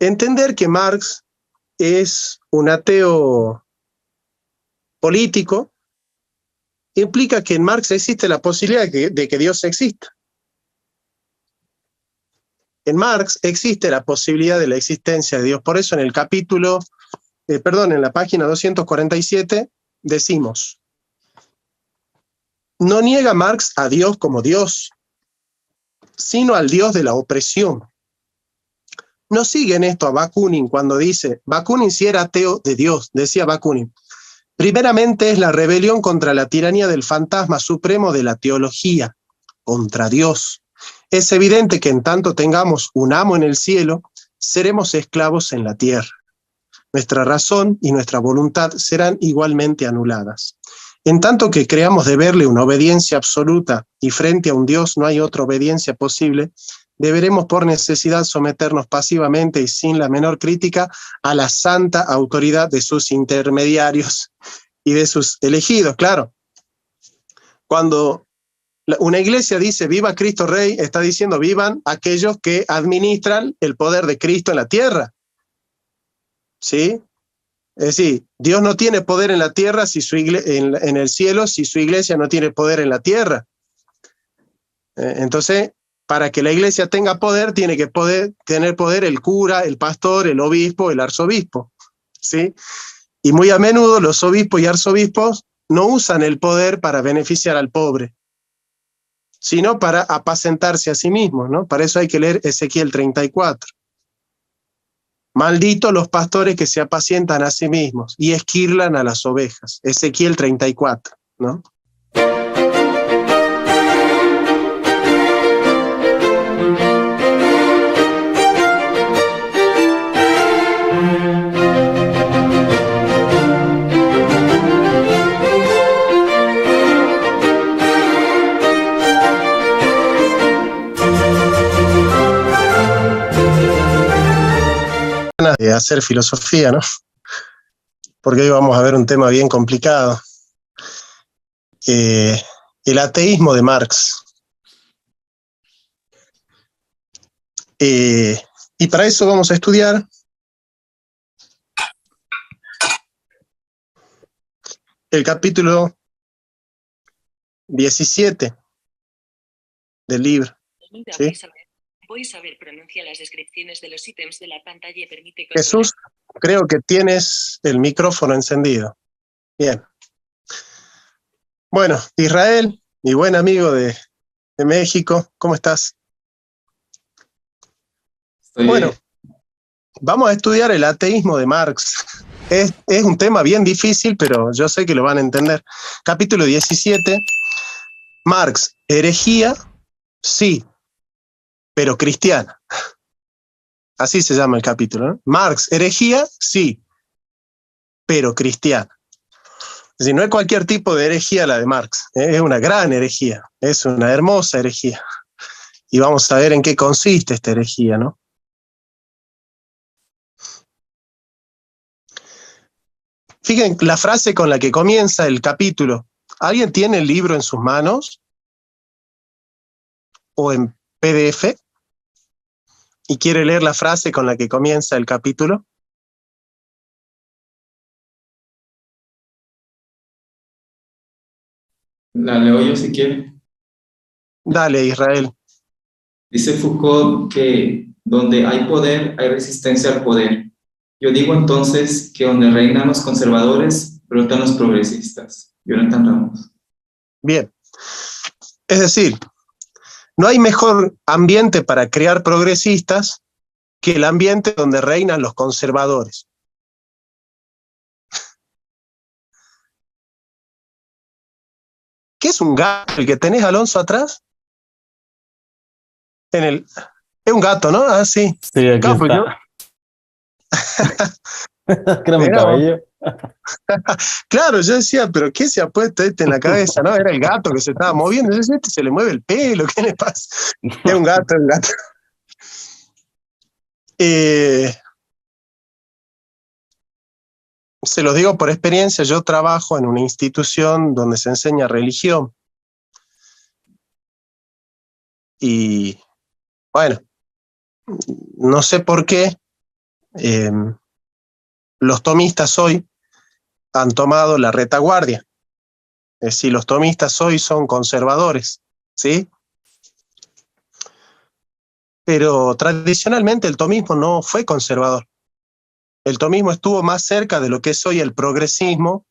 Entender que Marx es un ateo político implica que en Marx existe la posibilidad de que Dios exista. En Marx existe la posibilidad de la existencia de Dios. Por eso en el capítulo, en la página 247 decimos: no niega Marx a Dios como Dios, sino al Dios de la opresión. No sigue en esto a Bakunin cuando dice, Bakunin sí era ateo de Dios, decía Bakunin. Primeramente es la rebelión contra la tiranía del fantasma supremo de la teología, contra Dios. Es evidente que en tanto tengamos un amo en el cielo, seremos esclavos en la tierra. Nuestra razón y nuestra voluntad serán igualmente anuladas. En tanto que creamos deberle una obediencia absoluta y frente a un Dios no hay otra obediencia posible, deberemos por necesidad someternos pasivamente y sin la menor crítica a la santa autoridad de sus intermediarios y de sus elegidos. Claro, cuando una iglesia dice viva Cristo Rey, está diciendo vivan aquellos que administran el poder de Cristo en la tierra. ¿Sí? Es decir, Dios no tiene poder en la tierra, en el cielo, si su iglesia no tiene poder en la tierra. Entonces, para que la iglesia tenga poder, tiene que tener poder el cura, el pastor, el obispo, el arzobispo. ¿Sí? Y muy a menudo los obispos y arzobispos no usan el poder para beneficiar al pobre, sino para apacentarse a sí mismos, ¿no? Para eso hay que leer Ezequiel 34. Malditos los pastores que se apacientan a sí mismos y esquirlan a las ovejas. Ezequiel 34, ¿no? De hacer filosofía, ¿no? Porque hoy vamos a ver un tema bien complicado. El ateísmo de Marx. Y para eso vamos a estudiar el capítulo 17 del libro. ¿Sí? VoiceOver pronuncia las descripciones de los ítems de la pantalla y permite controlar. Jesús, creo que tienes el micrófono encendido. Bien. Bueno, Israel, mi buen amigo de México, ¿cómo estás? Bueno, vamos a estudiar el ateísmo de Marx. Es un tema bien difícil, pero yo sé que lo van a entender. Capítulo 17, Marx, herejía, sí, pero cristiana. Así se llama el capítulo, ¿no? Marx, herejía, sí, pero cristiana. Es decir, no es cualquier tipo de herejía la de Marx, es una gran herejía, es una hermosa herejía. Y vamos a ver en qué consiste esta herejía, ¿no? Fíjense la frase con la que comienza el capítulo. ¿Alguien tiene el libro en sus manos? ¿O en PDF? ¿Y quiere leer la frase con la que comienza el capítulo? La leo yo si quiere. Dale, Israel. Dice Foucault que donde hay poder, hay resistencia al poder. Yo digo entonces que donde reinan los conservadores, brotan los progresistas. Jonathan Ramos. Bien. Es decir, no hay mejor ambiente para crear progresistas que el ambiente donde reinan los conservadores. ¿Qué es un gato el que tenés, Alonso, atrás? Es un gato, ¿no? Ah, sí. Sí, aquí está. Era mi cabello. Claro, yo decía, ¿pero qué se ha puesto este en la cabeza? No, era el gato que se estaba moviendo. Yo decía, se le mueve el pelo, ¿qué le pasa? Es un gato, es un gato. Se los digo por experiencia, yo trabajo en una institución donde se enseña religión. Y bueno, no sé por qué, los tomistas hoy han tomado la retaguardia. Es decir, los tomistas hoy son conservadores, ¿sí? Pero tradicionalmente el tomismo no fue conservador. El tomismo estuvo más cerca de lo que es hoy el progresismo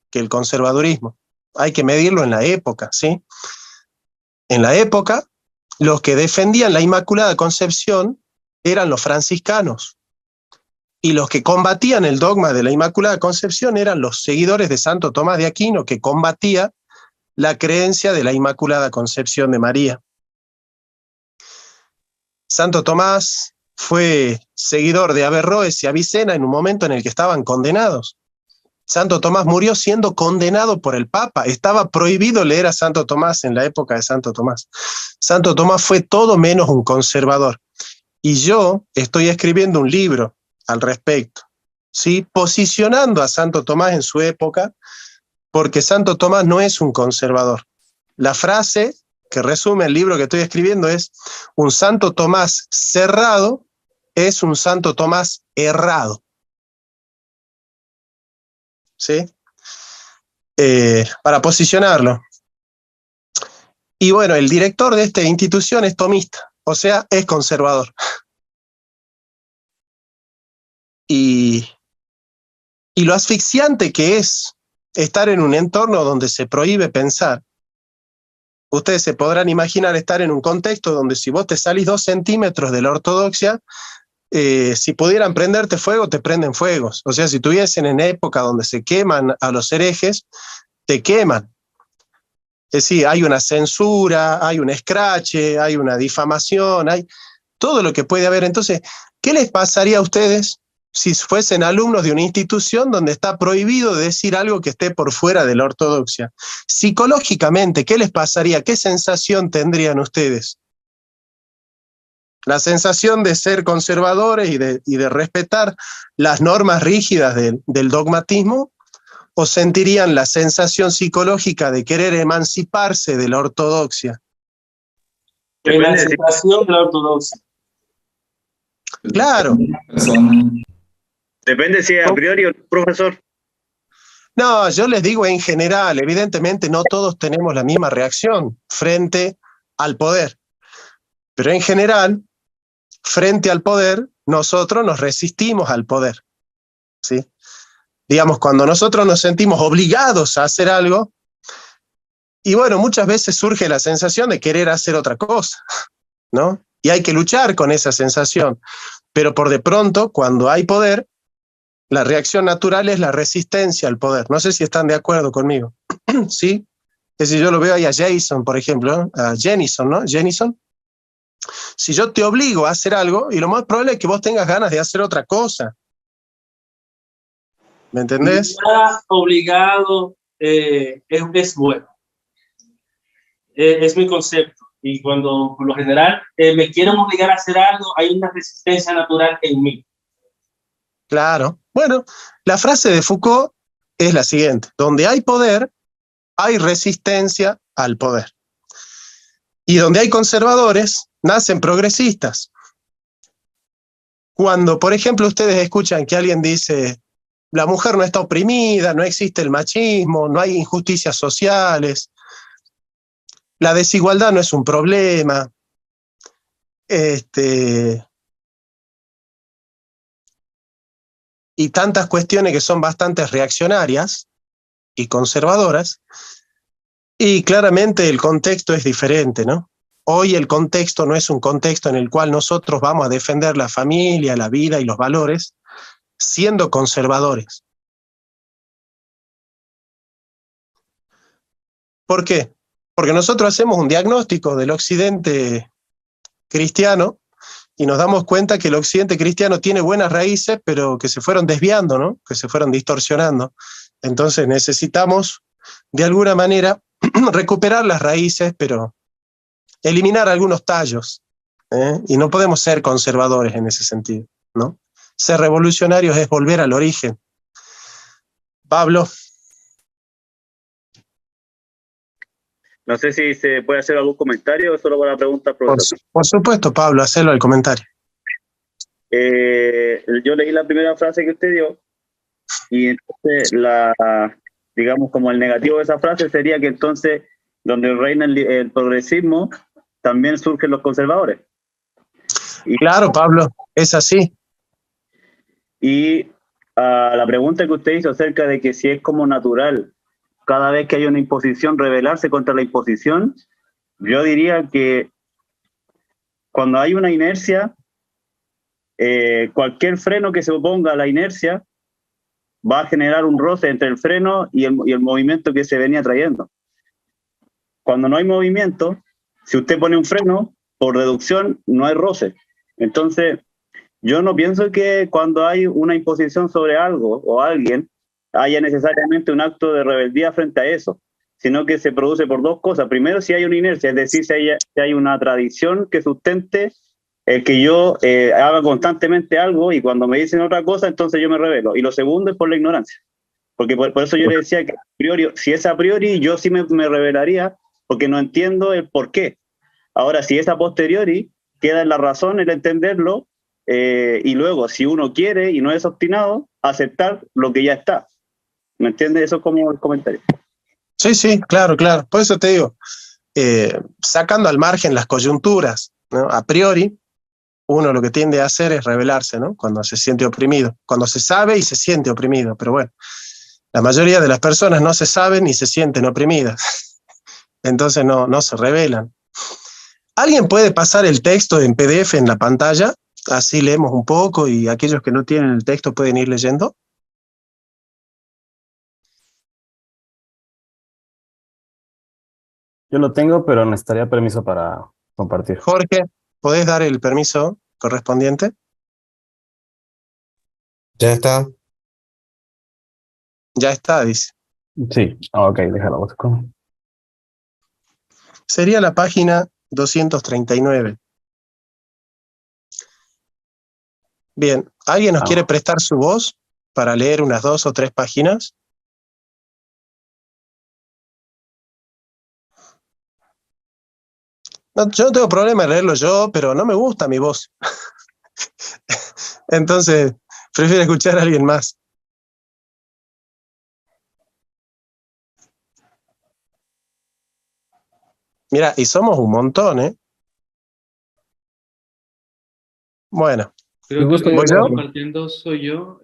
que el conservadurismo. Hay que medirlo en la época, ¿sí? En la época, los que defendían la Inmaculada Concepción eran los franciscanos, y los que combatían el dogma de la Inmaculada Concepción eran los seguidores de Santo Tomás de Aquino, que combatía la creencia de la Inmaculada Concepción de María. Santo Tomás fue seguidor de Averroes y Avicena en un momento en el que estaban condenados. Santo Tomás murió siendo condenado por el Papa. Estaba prohibido leer a Santo Tomás en la época de Santo Tomás. Santo Tomás fue todo menos un conservador. Y yo estoy escribiendo un libro al respecto, ¿sí? Posicionando a Santo Tomás en su época, porque Santo Tomás no es un conservador. La frase que resume el libro que estoy escribiendo es: un Santo Tomás cerrado es un Santo Tomás errado. ¿Sí? Para posicionarlo. Y bueno, el director de esta institución es tomista, o sea, es conservador. Y lo asfixiante que es estar en un entorno donde se prohíbe pensar. Ustedes se podrán imaginar estar en un contexto donde si vos te salís 2 centímetros de la ortodoxia, si pudieran prenderte fuego, te prenden fuegos. O sea, si estuviesen en época donde se queman a los herejes, te queman. Es decir, hay una censura, hay un escrache, hay una difamación, hay todo lo que puede haber. Entonces, ¿qué les pasaría a ustedes si fuesen alumnos de una institución donde está prohibido decir algo que esté por fuera de la ortodoxia? Psicológicamente, ¿qué les pasaría? ¿Qué sensación tendrían ustedes? ¿La sensación de ser conservadores y de respetar las normas rígidas del dogmatismo? ¿O sentirían la sensación psicológica de querer emanciparse de la ortodoxia? Emancipación de la ortodoxia. Claro. Depende si es a priori o profesor. No, yo les digo en general, evidentemente no todos tenemos la misma reacción frente al poder, pero en general, frente al poder, nosotros nos resistimos al poder, ¿sí? Digamos, cuando nosotros nos sentimos obligados a hacer algo, y bueno, muchas veces surge la sensación de querer hacer otra cosa, ¿no? Y hay que luchar con esa sensación, pero por de pronto, cuando hay poder, la reacción natural es la resistencia al poder. No sé si están de acuerdo conmigo, ¿sí? Es decir, yo lo veo ahí a Jason, por ejemplo, ¿no? A Jennison, ¿no? Jennison. Si yo te obligo a hacer algo, y lo más probable es que vos tengas ganas de hacer otra cosa. ¿Me entendés? Nada obligado es bueno. Es mi concepto. Y cuando, por lo general, me quieren obligar a hacer algo, hay una resistencia natural en mí. Claro. Bueno, la frase de Foucault es la siguiente: donde hay poder, hay resistencia al poder. Y donde hay conservadores, nacen progresistas. Cuando, por ejemplo, ustedes escuchan que alguien dice: la mujer no está oprimida, no existe el machismo, no hay injusticias sociales, la desigualdad no es un problema, y tantas cuestiones que son bastante reaccionarias y conservadoras, y claramente el contexto es diferente, ¿no? Hoy el contexto no es un contexto en el cual nosotros vamos a defender la familia, la vida y los valores, siendo conservadores. ¿Por qué? Porque nosotros hacemos un diagnóstico del occidente cristiano y nos damos cuenta que el occidente cristiano tiene buenas raíces, pero que se fueron desviando, ¿no? Que se fueron distorsionando. Entonces necesitamos, de alguna manera, recuperar las raíces, pero eliminar algunos tallos, ¿eh? Y no podemos ser conservadores en ese sentido, ¿no? Ser revolucionarios es volver al origen. Pablo. No sé si se puede hacer algún comentario o solo para la pregunta, profesor. Por supuesto, Pablo, hacelo al comentario. yo leí la primera frase que usted dio y entonces digamos como el negativo de esa frase sería que entonces donde reina el progresismo también surgen los conservadores. Claro, Pablo, es así. Y la pregunta que usted hizo acerca de que si es como natural cada vez que hay una imposición rebelarse contra la imposición, yo diría que cuando hay una inercia, cualquier freno que se oponga a la inercia va a generar un roce entre el freno y el movimiento que se venía trayendo. Cuando no hay movimiento, si usted pone un freno, por deducción no hay roce. Entonces, yo no pienso que cuando hay una imposición sobre algo o alguien, haya necesariamente un acto de rebeldía frente a eso, sino que se produce por dos cosas. Primero, si hay una inercia, es decir, si hay una tradición que sustente el que yo haga constantemente algo y cuando me dicen otra cosa, entonces yo me rebelo. Y lo segundo es por la ignorancia. Porque por eso yo le decía que a priori, si es a priori, yo sí me rebelaría porque no entiendo el por qué. Ahora, si es a posteriori, queda en la razón el entenderlo y luego, si uno quiere y no es obstinado, aceptar lo que ya está. ¿Me entiendes? Eso es como el comentario. Sí, sí, claro, claro. Por eso te digo, sacando al margen las coyunturas, ¿no? A priori, uno lo que tiende a hacer es rebelarse, ¿no? Cuando se siente oprimido, cuando se sabe y se siente oprimido, pero bueno, la mayoría de las personas no se saben ni se sienten oprimidas, entonces no se rebelan. ¿Alguien puede pasar el texto en PDF en la pantalla? Así leemos un poco y aquellos que no tienen el texto pueden ir leyendo. Yo lo tengo, pero necesitaría permiso para compartir. Jorge, ¿podés dar el permiso correspondiente? Ya está. Ya está, dice. Sí, ok, déjalo busco. Sería la página 239. Bien, ¿alguien nos quiere prestar su voz para leer unas 2 o 3 páginas? No, yo no tengo problema en leerlo yo, pero no me gusta mi voz. Entonces, prefiero escuchar a alguien más. Mira, y somos un montón, ¿eh? Bueno. Creo que el que ¿Voy está yo? compartiendo soy yo,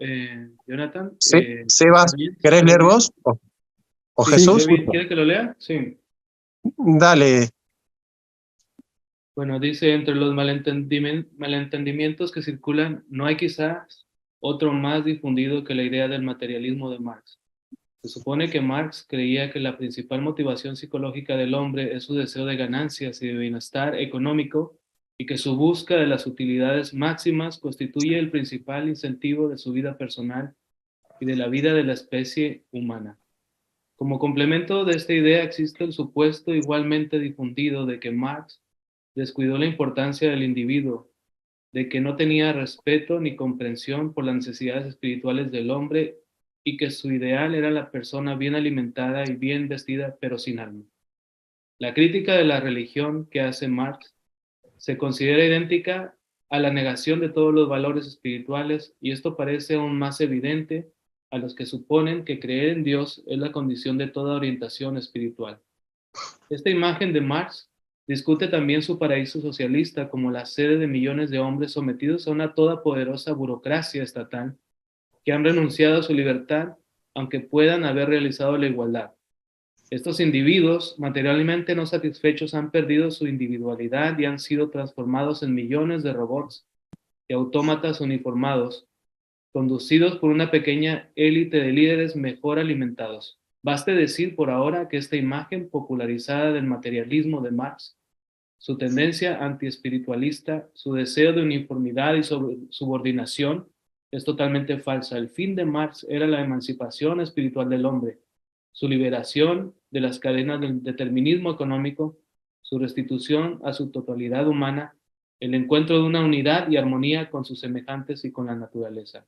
Jonathan. Sí, Sebas, ¿querés leer vos? ¿O Sí, Jesús? ¿Quiere que lo lea? Sí. Dale. Bueno, dice, entre los malentendimientos que circulan, no hay quizás otro más difundido que la idea del materialismo de Marx. Se supone que Marx creía que la principal motivación psicológica del hombre es su deseo de ganancias y de bienestar económico y que su búsqueda de las utilidades máximas constituye el principal incentivo de su vida personal y de la vida de la especie humana. Como complemento de esta idea existe el supuesto igualmente difundido de que Marx descuidó la importancia del individuo, de que no tenía respeto ni comprensión por las necesidades espirituales del hombre y que su ideal era la persona bien alimentada y bien vestida, pero sin alma. La crítica de la religión que hace Marx se considera idéntica a la negación de todos los valores espirituales, y esto parece aún más evidente a los que suponen que creer en Dios es la condición de toda orientación espiritual. Esta imagen de Marx discute también su paraíso socialista como la sede de millones de hombres sometidos a una todopoderosa burocracia estatal que han renunciado a su libertad aunque puedan haber realizado la igualdad. Estos individuos, materialmente no satisfechos, han perdido su individualidad y han sido transformados en millones de robots y autómatas uniformados, conducidos por una pequeña élite de líderes mejor alimentados. Baste decir por ahora que esta imagen popularizada del materialismo de Marx, su tendencia antiespiritualista, su deseo de uniformidad y subordinación, es totalmente falsa. El fin de Marx era la emancipación espiritual del hombre, su liberación de las cadenas del determinismo económico, su restitución a su totalidad humana, el encuentro de una unidad y armonía con sus semejantes y con la naturaleza.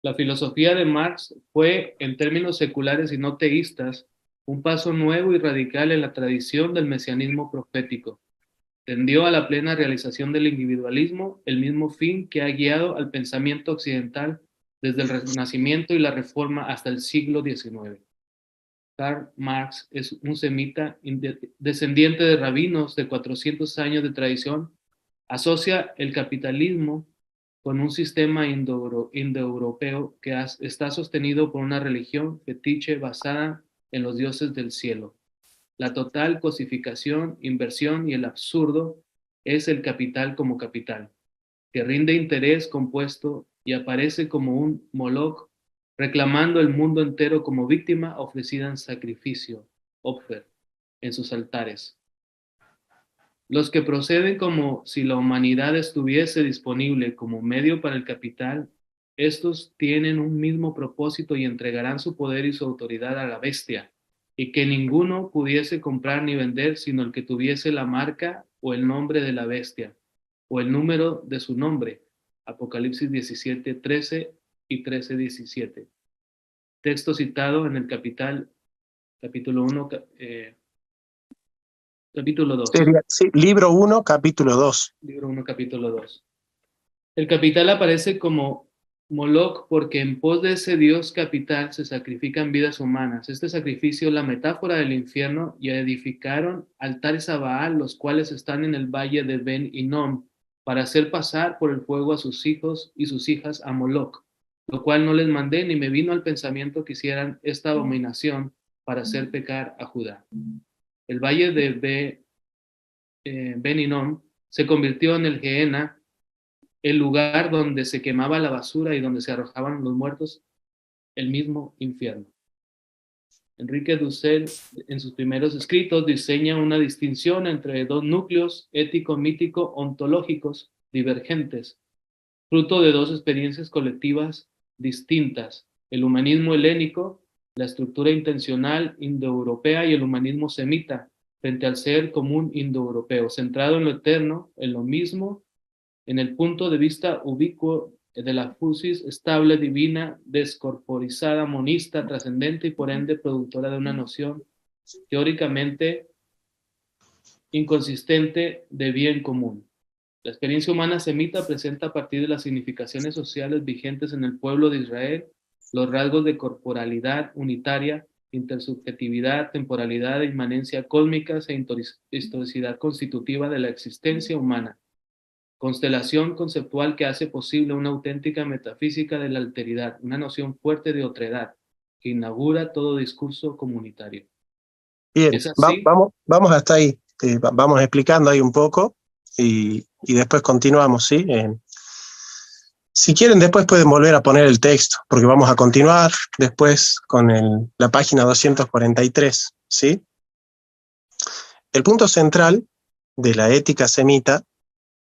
La filosofía de Marx fue, en términos seculares y no teístas, un paso nuevo y radical en la tradición del mesianismo profético. Tendió a la plena realización del individualismo, el mismo fin que ha guiado al pensamiento occidental desde el Renacimiento y la Reforma hasta el siglo XIX. Karl Marx es un semita descendiente de rabinos de 400 años de tradición. Asocia el capitalismo con un sistema indoeuropeo que está sostenido por una religión fetiche basada en los dioses del cielo. La total cosificación, inversión y el absurdo es el capital como capital, que rinde interés compuesto y aparece como un Moloch, reclamando el mundo entero como víctima ofrecida en sacrificio, Opfer, en sus altares. Los que proceden como si la humanidad estuviese disponible como medio para el capital, estos tienen un mismo propósito y entregarán su poder y su autoridad a la bestia, y que ninguno pudiese comprar ni vender sino el que tuviese la marca o el nombre de la bestia, o el número de su nombre. Apocalipsis 17:13 y 13:17. Texto citado en el capítulo 1, capítulo 2. Sí, libro 1, capítulo 2. Libro 1, capítulo 2. El capital aparece como Moloch porque en pos de ese dios capital se sacrifican vidas humanas. Este sacrificio es la metáfora del infierno, y edificaron altares a Baal, los cuales están en el valle de Ben Hinnom, para hacer pasar por el fuego a sus hijos y sus hijas a Moloch, lo cual no les mandé, ni me vino al pensamiento que hicieran esta abominación para hacer pecar a Judá. El valle de Ben Hinnom se convirtió en el Gehenna, el lugar donde se quemaba la basura y donde se arrojaban los muertos, el mismo infierno. Enrique Dussel, en sus primeros escritos, diseña una distinción entre dos núcleos ético-mítico-ontológicos divergentes, fruto de dos experiencias colectivas distintas: el humanismo helénico, la estructura intencional indoeuropea, y el humanismo semita, frente al ser común indoeuropeo, centrado en lo eterno, en lo mismo, en el punto de vista ubicuo de la fusis estable, divina, descorporizada, monista, trascendente y por ende productora de una noción teóricamente inconsistente de bien común. La experiencia humana semita presenta a partir de las significaciones sociales vigentes en el pueblo de Israel los rasgos de corporalidad unitaria, intersubjetividad, temporalidad, inmanencia cósmicas e historicidad constitutiva de la existencia humana. Constelación conceptual que hace posible una auténtica metafísica de la alteridad, una noción fuerte de otredad, que inaugura todo discurso comunitario. Bien, ¿Es así? vamos hasta ahí. Vamos explicando ahí un poco y después continuamos, ¿sí? Si quieren, después pueden volver a poner el texto, porque vamos a continuar después con la página 243, ¿sí? El punto central de la ética semita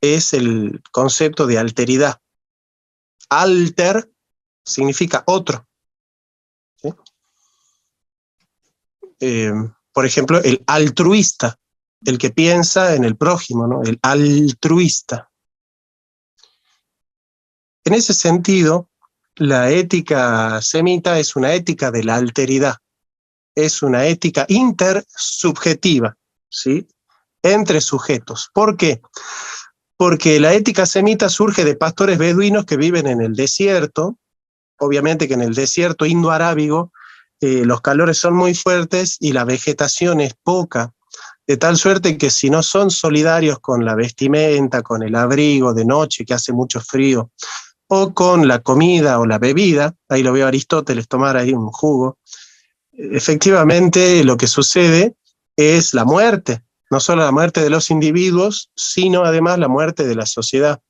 es el concepto de alteridad. Alter significa otro, ¿sí? Por ejemplo, el altruista, el que piensa en el prójimo, ¿no? El altruista. En ese sentido, la ética semita es una ética de la alteridad, es una ética intersubjetiva, ¿sí? Entre sujetos. ¿Por qué? Porque la ética semita surge de pastores beduinos que viven en el desierto. Obviamente que en el desierto indoarábigo los calores son muy fuertes y la vegetación es poca, de tal suerte que si no son solidarios con la vestimenta, con el abrigo de noche que hace mucho frío, o con la comida o la bebida, ahí lo veo a Aristóteles tomar ahí un jugo, efectivamente lo que sucede es la muerte. No solo la muerte de los individuos, sino además la muerte de la sociedad.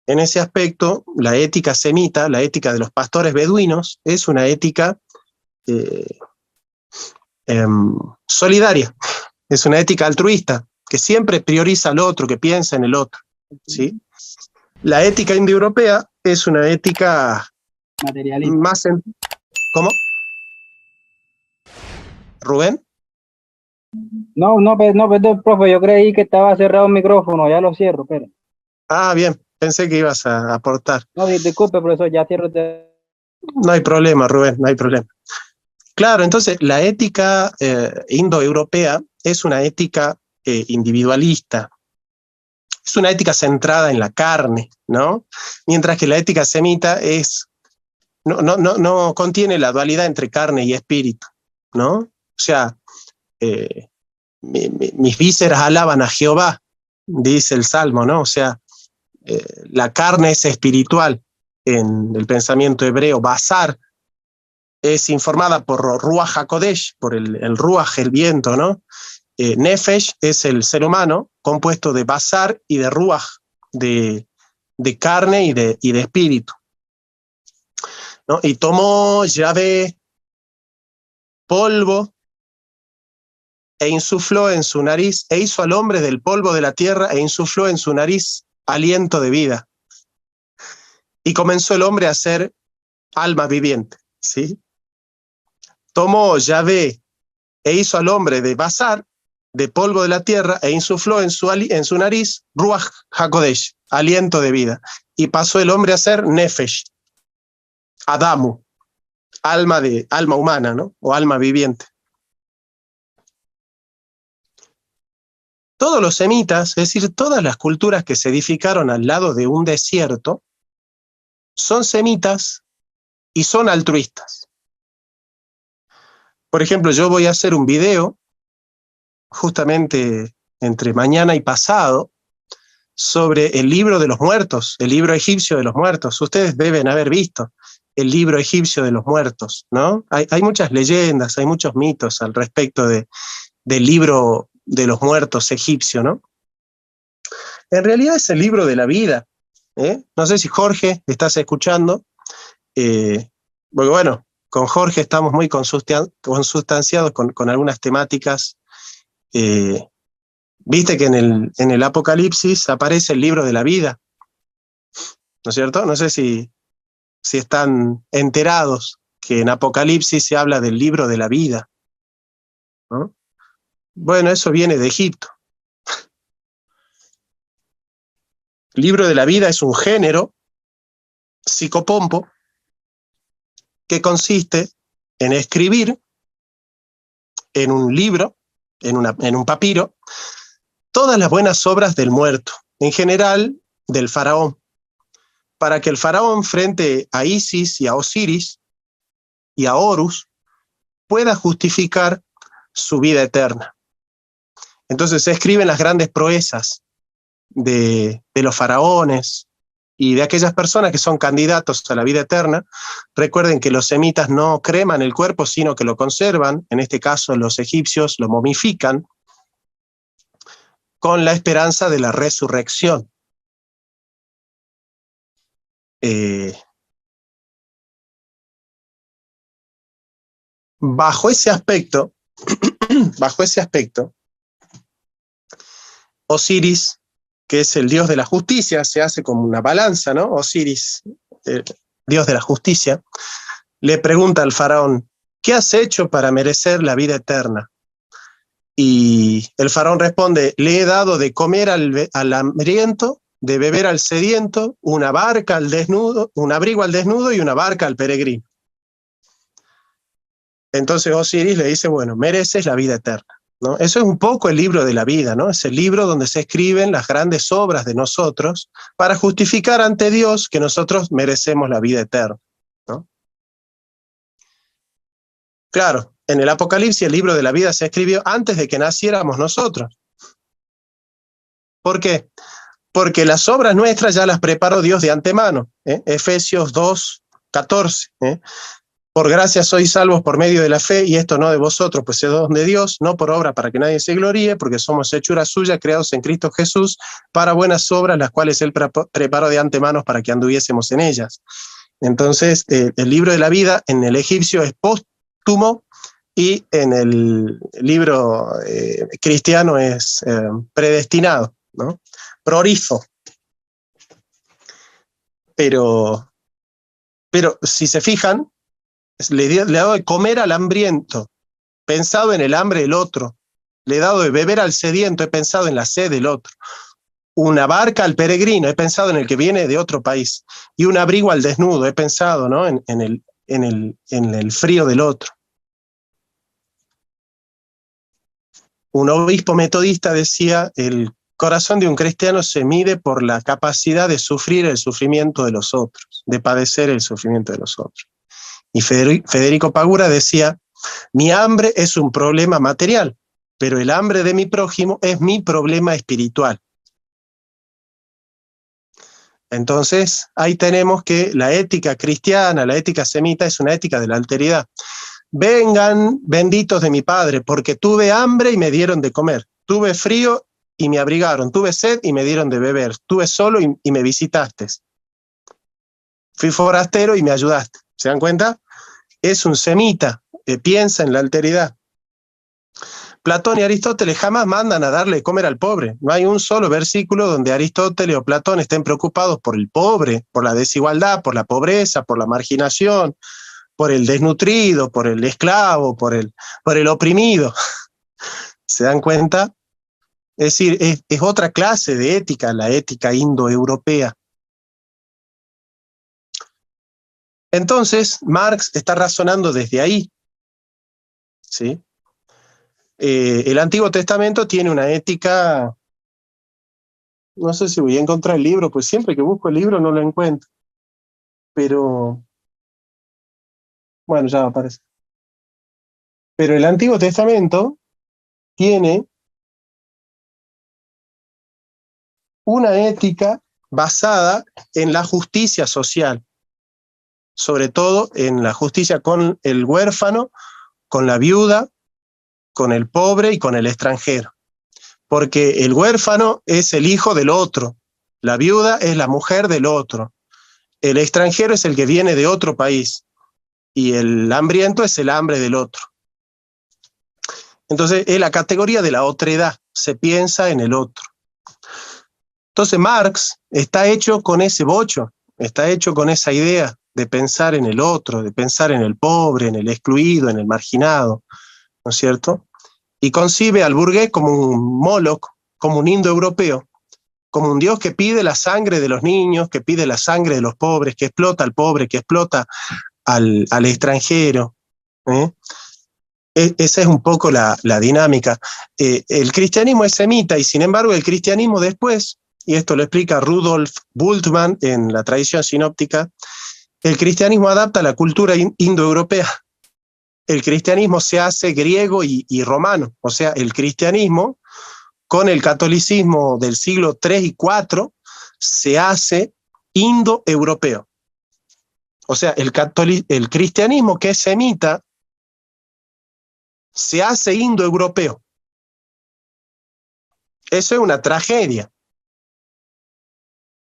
En ese aspecto, la ética semita, la ética de los pastores beduinos, es una ética solidaria, es una ética altruista, que siempre prioriza al otro, que piensa en el otro, ¿sí? La ética indoeuropea es una ética más... ¿Cómo? ¿Rubén? No, perdón, profe, yo creí que estaba cerrado el micrófono, ya lo cierro, pero. Ah, bien, pensé que ibas a aportar. No, disculpe, profesor, ya cierro. No hay problema, Rubén, no hay problema. Claro, entonces la ética indoeuropea es una ética individualista. Es una ética centrada en la carne, ¿no? Mientras que la ética semita no contiene la dualidad entre carne y espíritu, ¿no? O sea, mis vísceras alaban a Jehová, dice el Salmo, ¿no? O sea, la carne es espiritual en el pensamiento hebreo. Basar es informada por Ruach HaKodesh, por el Ruach, el viento, ¿no? Nefesh es el ser humano, compuesto de Basar y de Ruach, de carne y de espíritu, ¿no? Y tomó Yahvé polvo e insufló en su nariz, e hizo al hombre del polvo de la tierra, e insufló en su nariz aliento de vida. Y comenzó el hombre a ser alma viviente, ¿sí? Tomó Yahvé e hizo al hombre de Basar, de polvo de la tierra, e insufló en su nariz Ruach HaKodesh, aliento de vida. Y pasó el hombre a ser Nefesh, Adamu, alma humana, ¿no? O alma viviente. Todos los semitas, es decir, todas las culturas que se edificaron al lado de un desierto, son semitas y son altruistas. Por ejemplo, yo voy a hacer un video, justamente entre mañana y pasado, sobre el libro de los muertos, el libro egipcio de los muertos. Ustedes deben haber visto el libro egipcio de los muertos, ¿no? Hay muchas leyendas, hay muchos mitos al respecto del libro de los muertos egipcio, ¿no? En realidad es el libro de la vida, ¿eh? No sé si Jorge, estás escuchando, porque bueno, con Jorge estamos muy consustanciados con algunas temáticas. Viste que en el Apocalipsis aparece el libro de la vida, ¿no es cierto? No sé si están enterados que en Apocalipsis se habla del libro de la vida, ¿no? Bueno, eso viene de Egipto. El libro de la vida es un género psicopompo que consiste en escribir en un libro, en un papiro, todas las buenas obras del muerto, en general del faraón, para que el faraón frente a Isis y a Osiris y a Horus pueda justificar su vida eterna. Entonces se escriben las grandes proezas de los faraones y de aquellas personas que son candidatos a la vida eterna. Recuerden que los semitas no creman el cuerpo, sino que lo conservan. En este caso los egipcios lo momifican con la esperanza de la resurrección. Bajo ese aspecto, Osiris, que es el dios de la justicia, se hace como una balanza, ¿no? Osiris, dios de la justicia, le pregunta al faraón, ¿qué has hecho para merecer la vida eterna? Y el faraón responde, le he dado de comer al hambriento, de beber al sediento, una barca al desnudo, un abrigo al desnudo y una barca al peregrino. Entonces Osiris le dice, bueno, mereces la vida eterna, ¿no? Eso es un poco el libro de la vida, ¿no? Es el libro donde se escriben las grandes obras de nosotros para justificar ante Dios que nosotros merecemos la vida eterna, ¿no? Claro, en el Apocalipsis el libro de la vida se escribió antes de que naciéramos nosotros. ¿Por qué? Porque las obras nuestras ya las preparó Dios de antemano, ¿eh? Efesios 2:14, ¿eh? Por gracia sois salvos por medio de la fe, y esto no de vosotros, pues es don de Dios, no por obra para que nadie se gloríe, porque somos hechura suya, creados en Cristo Jesús, para buenas obras, las cuales Él preparó de antemano para que anduviésemos en ellas. Entonces, el libro de la vida en el egipcio es póstumo, y en el libro cristiano es predestinado, ¿no? Prorizo. Pero si se fijan, le he dado de comer al hambriento, pensado en el hambre del otro. Le he dado de beber al sediento, he pensado en la sed del otro. Una barca al peregrino, he pensado en el que viene de otro país. Y un abrigo al desnudo, he pensado, ¿no? en el frío del otro. Un obispo metodista decía, el corazón de un cristiano se mide por la capacidad de sufrir el sufrimiento de los otros, de padecer el sufrimiento de los otros. Y Federico Pagura decía, mi hambre es un problema material, pero el hambre de mi prójimo es mi problema espiritual. Entonces, ahí tenemos que la ética cristiana, la ética semita, es una ética de la alteridad. Vengan, benditos de mi Padre, porque tuve hambre y me dieron de comer, tuve frío y me abrigaron, tuve sed y me dieron de beber, estuve solo y me visitaste. Fui forastero y me ayudaste. ¿Se dan cuenta? Es un semita, piensa en la alteridad. Platón y Aristóteles jamás mandan a darle de comer al pobre. No hay un solo versículo donde Aristóteles o Platón estén preocupados por el pobre, por la desigualdad, por la pobreza, por la marginación, por el desnutrido, por el esclavo, por el oprimido. ¿Se dan cuenta? Es decir, es otra clase de ética, la ética indoeuropea. Entonces, Marx está razonando desde ahí, ¿sí? El Antiguo Testamento tiene una ética, no sé si voy a encontrar el libro, pues siempre que busco el libro no lo encuentro, pero bueno, ya aparece. Pero el Antiguo Testamento tiene una ética basada en la justicia social, sobre todo en la justicia con el huérfano, con la viuda, con el pobre y con el extranjero. Porque el huérfano es el hijo del otro, la viuda es la mujer del otro, el extranjero es el que viene de otro país y el hambriento es el hambre del otro. Entonces es la categoría de la otredad, se piensa en el otro. Entonces Marx está hecho con ese bocho, está hecho con esa idea de pensar en el otro, de pensar en el pobre, en el excluido, en el marginado, ¿no es cierto? Y concibe al burgués como un Moloch, como un indoeuropeo, como un dios que pide la sangre de los niños, que pide la sangre de los pobres, que explota al pobre, que explota al extranjero. Esa es un poco la dinámica. El cristianismo es semita y sin embargo el cristianismo después, y esto lo explica Rudolf Bultmann en la tradición sinóptica, el cristianismo adapta la cultura indoeuropea. El cristianismo se hace griego y romano, o sea, el cristianismo con el catolicismo del siglo III y IV se hace indoeuropeo. O sea, el cristianismo que es semita se hace indoeuropeo. Eso es una tragedia.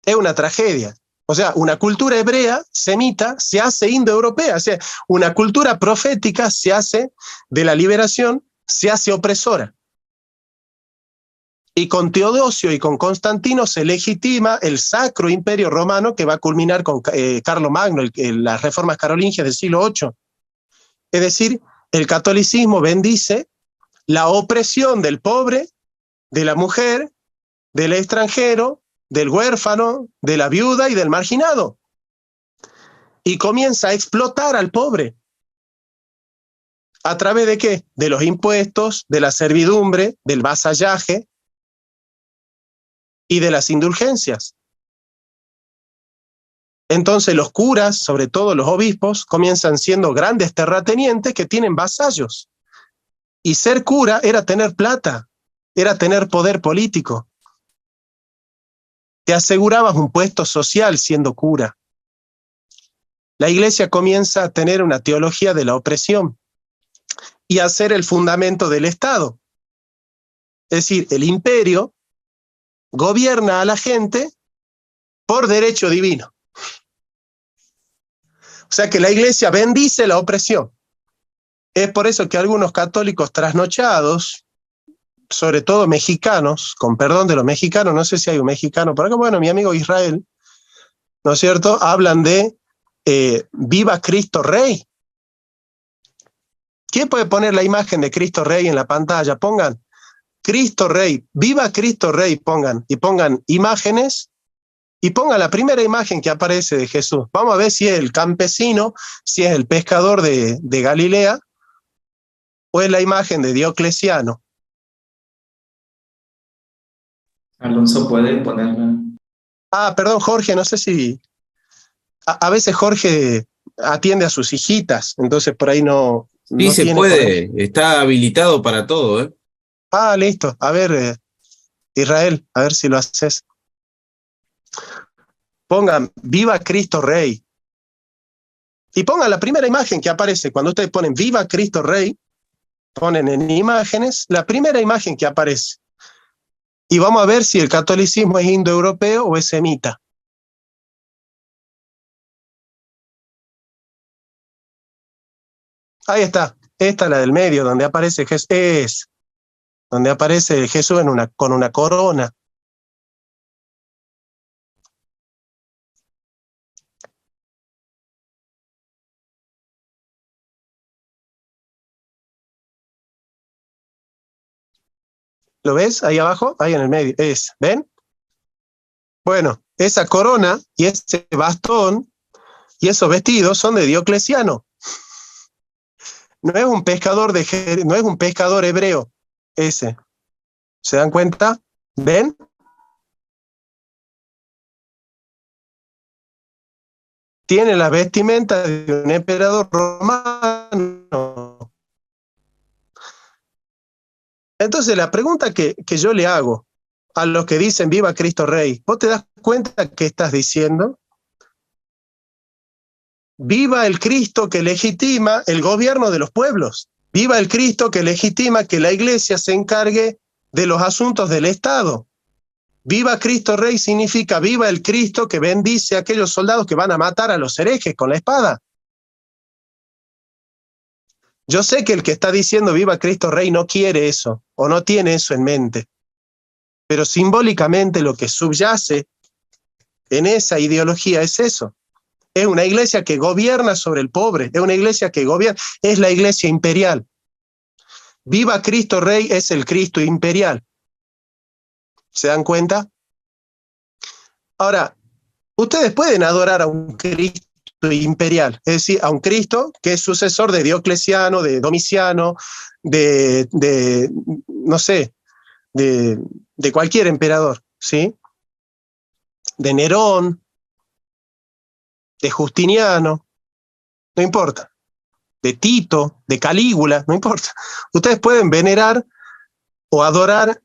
Es una tragedia. O sea, una cultura hebrea, semita, se hace indoeuropea. O sea, una cultura profética se hace de la liberación, se hace opresora. Y con Teodosio y con Constantino se legitima el sacro imperio romano que va a culminar con Carlomagno, las reformas carolingias del siglo VIII. Es decir, el catolicismo bendice la opresión del pobre, de la mujer, del extranjero, del huérfano, de la viuda y del marginado. Y comienza a explotar al pobre. ¿A través de qué? De los impuestos, de la servidumbre, del vasallaje y de las indulgencias. Entonces los curas, sobre todo los obispos, comienzan siendo grandes terratenientes que tienen vasallos. Y ser cura era tener plata, era tener poder político. Te asegurabas un puesto social siendo cura. La iglesia comienza a tener una teología de la opresión y a ser el fundamento del Estado. Es decir, el imperio gobierna a la gente por derecho divino. O sea que la iglesia bendice la opresión. Es por eso que algunos católicos trasnochados, sobre todo mexicanos, con perdón de los mexicanos, no sé si hay un mexicano por acá, bueno, mi amigo Israel, ¿no es cierto? Hablan de ¡viva Cristo Rey! ¿Quién puede poner la imagen de Cristo Rey en la pantalla? Pongan Cristo Rey, ¡viva Cristo Rey! Pongan, y pongan imágenes, y pongan la primera imagen que aparece de Jesús. Vamos a ver si es el campesino, si es el pescador de Galilea, o es la imagen de Diocleciano. Alonso puede ponerla. Ah, perdón, Jorge, no sé si... A veces Jorge atiende a sus hijitas, entonces por ahí no, Sí, no se tiene... puede, está habilitado para todo, ¿eh? Ah, listo. A ver, Israel, a ver si lo haces. Pongan, viva Cristo Rey. Y pongan la primera imagen que aparece. Cuando ustedes ponen viva Cristo Rey, ponen en imágenes la primera imagen que aparece. Y vamos a ver si el catolicismo es indoeuropeo o es semita. Ahí está. Esta es la del medio, donde aparece Jesús. Donde aparece Jesús con una corona. ¿Lo ves ahí abajo? Ahí en el medio. ¿Ven? Bueno, esa corona y ese bastón y esos vestidos son de Diocleciano. No es un pescador no es un pescador hebreo ese. ¿Se dan cuenta? ¿Ven? Tiene la vestimenta de un emperador romano. Entonces la pregunta que yo le hago a los que dicen viva Cristo Rey, ¿vos te das cuenta que estás diciendo? Viva el Cristo que legitima el gobierno de los pueblos. Viva el Cristo que legitima que la iglesia se encargue de los asuntos del Estado. Viva Cristo Rey significa viva el Cristo que bendice a aquellos soldados que van a matar a los herejes con la espada. Yo sé que el que está diciendo viva Cristo Rey no quiere eso, o no tiene eso en mente. Pero simbólicamente lo que subyace en esa ideología es eso. Es una iglesia que gobierna sobre el pobre, es una iglesia que gobierna, es la iglesia imperial. Viva Cristo Rey es el Cristo imperial. ¿Se dan cuenta? Ahora, ustedes pueden adorar a un Cristo imperial, es decir, a un Cristo que es sucesor de Diocleciano, de Domiciano, no sé, de cualquier emperador, ¿sí? De Nerón, de Justiniano, no importa, de Tito, de Calígula, no importa. Ustedes pueden venerar o adorar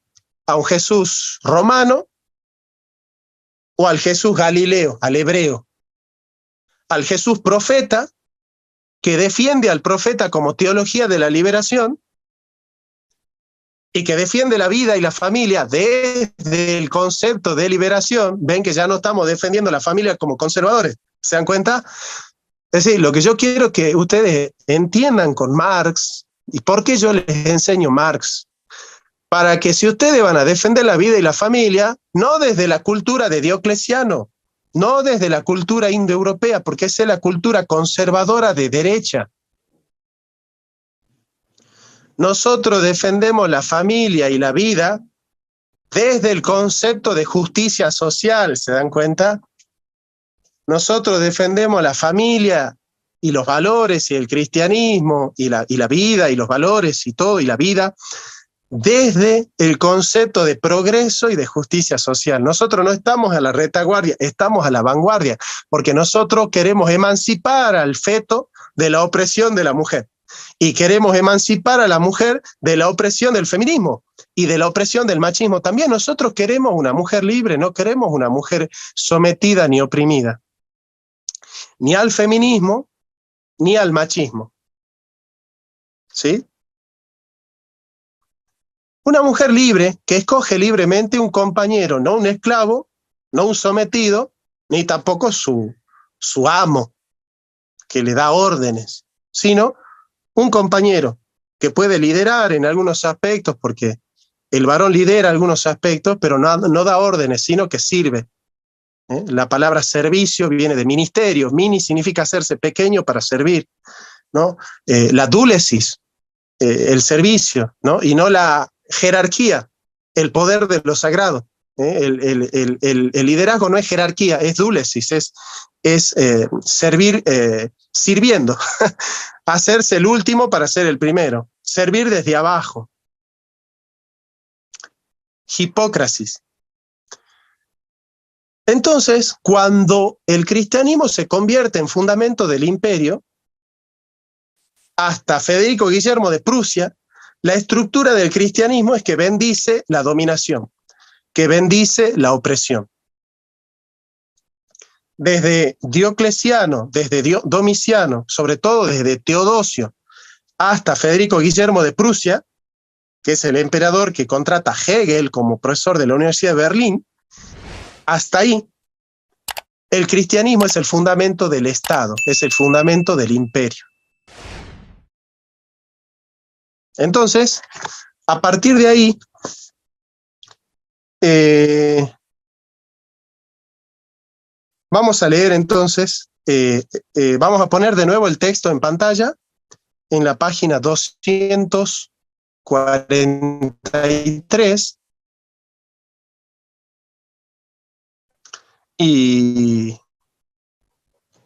a un Jesús romano o al Jesús galileo, al hebreo, al Jesús profeta, que defiende al profeta como teología de la liberación y que defiende la vida y la familia desde el concepto de liberación. Ven que ya no estamos defendiendo la familia como conservadores, ¿se dan cuenta? Es decir, lo que yo quiero que ustedes entiendan con Marx, y por qué yo les enseño Marx, para que si ustedes van a defender la vida y la familia, no desde la cultura de Diocleciano, no desde la cultura indoeuropea, porque esa es la cultura conservadora de derecha. Nosotros defendemos la familia y la vida desde el concepto de justicia social, ¿se dan cuenta? Nosotros defendemos la familia y los valores y el cristianismo y la vida y los valores y todo y la vida desde el concepto de progreso y de justicia social. Nosotros no estamos a la retaguardia, estamos a la vanguardia, porque nosotros queremos emancipar al feto de la opresión de la mujer y queremos emancipar a la mujer de la opresión del feminismo y de la opresión del machismo. También nosotros queremos una mujer libre, no queremos una mujer sometida ni oprimida, ni al feminismo ni al machismo. ¿Sí? Una mujer libre que escoge libremente un compañero, no un esclavo, no un sometido, ni tampoco su amo que le da órdenes, sino un compañero que puede liderar en algunos aspectos, porque el varón lidera algunos aspectos, pero no da órdenes, sino que sirve. La palabra servicio viene de ministerio. Mini significa hacerse pequeño para servir, ¿no? La dúlesis, el servicio, ¿no? Y no la jerarquía, el poder de lo sagrado. El liderazgo no es jerarquía, es dúlesis, es servir sirviendo, hacerse el último para ser el primero, servir desde abajo. Hipócrasis, Entonces, cuando el cristianismo se convierte en fundamento del imperio, hasta Federico Guillermo de Prusia, la estructura del cristianismo es que bendice la dominación, que bendice la opresión. Desde Diocleciano, desde Domiciano, sobre todo desde Teodosio, hasta Federico Guillermo de Prusia, que es el emperador que contrata a Hegel como profesor de la Universidad de Berlín, hasta ahí, el cristianismo es el fundamento del Estado, es el fundamento del imperio. Entonces, a partir de ahí, vamos a leer entonces, vamos a poner de nuevo el texto en pantalla, en la página 243, y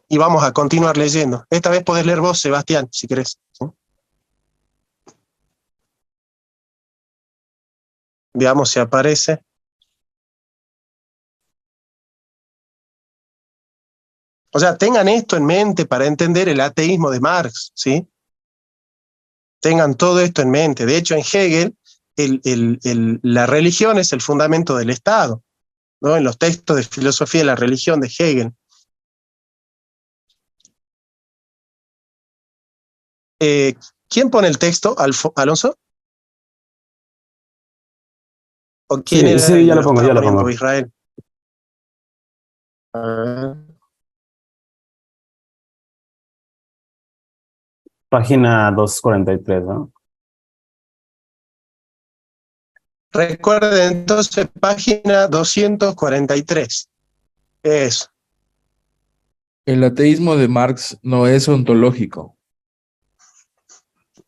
vamos a continuar leyendo. Esta vez podés leer vos, Sebastián, si querés, ¿sí? Veamos si aparece. O sea, tengan esto en mente para entender el ateísmo de Marx, ¿sí? Tengan todo esto en mente. De hecho, en Hegel, la religión es el fundamento del Estado, ¿no? En los textos de filosofía de la religión de Hegel. ¿Quién pone el texto, Alonso? ¿O quién Sí, era sí, el ya que lo pongo, estaba ya lo poniendo, pongo. Israel? A ver. Página 243, ¿no? Recuerden entonces, página 243. Eso. El ateísmo de Marx no es ontológico.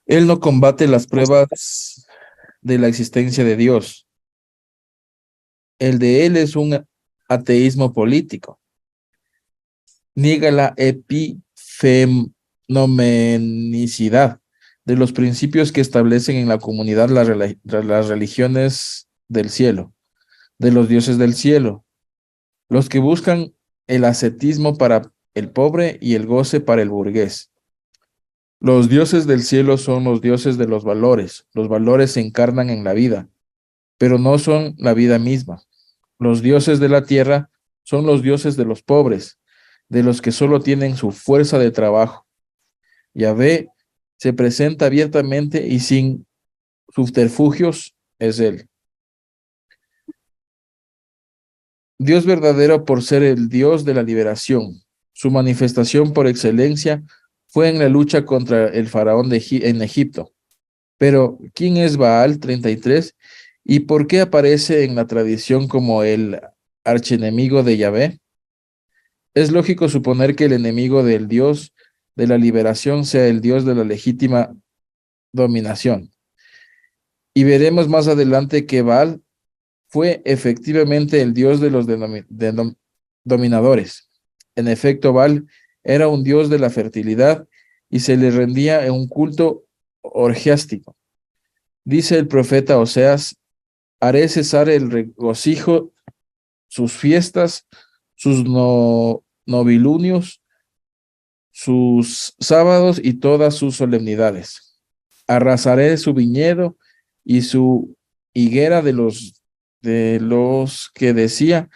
Él no combate las pruebas de la existencia de Dios. El de él es un ateísmo político. Niega la epifenomenicidad de los principios que establecen en la comunidad las religiones del cielo, de los dioses del cielo, los que buscan el ascetismo para el pobre y el goce para el burgués. Los dioses del cielo son los dioses de los valores se encarnan en la vida, pero no son la vida misma. Los dioses de la tierra son los dioses de los pobres, de los que solo tienen su fuerza de trabajo. Yahvé se presenta abiertamente y sin subterfugios es él. Dios verdadero por ser el Dios de la liberación. Su manifestación por excelencia fue en la lucha contra el faraón en Egipto. Pero, ¿quién es Baal 33? ¿Y por qué aparece en la tradición como el archienemigo de Yahvé? Es lógico suponer que el enemigo del Dios de la liberación sea el Dios de la legítima dominación. Y veremos más adelante que Baal fue efectivamente el Dios de los dominadores. En efecto, Baal era un dios de la fertilidad y se le rendía en un culto orgiástico. Dice el profeta Oseas: haré cesar el regocijo, sus fiestas, sus novilunios, sus sábados y todas sus solemnidades. Arrasaré su viñedo y su higuera de los que decía: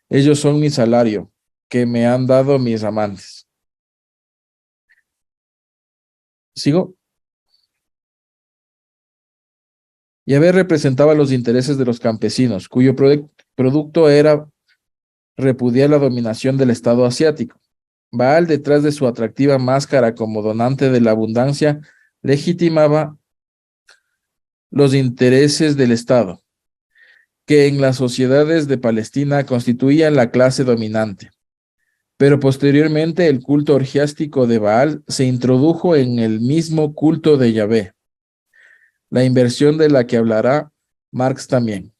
ellos son mi salario, que me han dado mis amantes. ¿Sigo? Yahvé representaba los intereses de los campesinos, cuyo producto era repudiar la dominación del Estado asiático. Baal, detrás de su atractiva máscara como donante de la abundancia, legitimaba los intereses del Estado, que en las sociedades de Palestina constituían la clase dominante. Pero posteriormente el culto orgiástico de Baal se introdujo en el mismo culto de Yahvé, la inversión de la que hablará Marx también.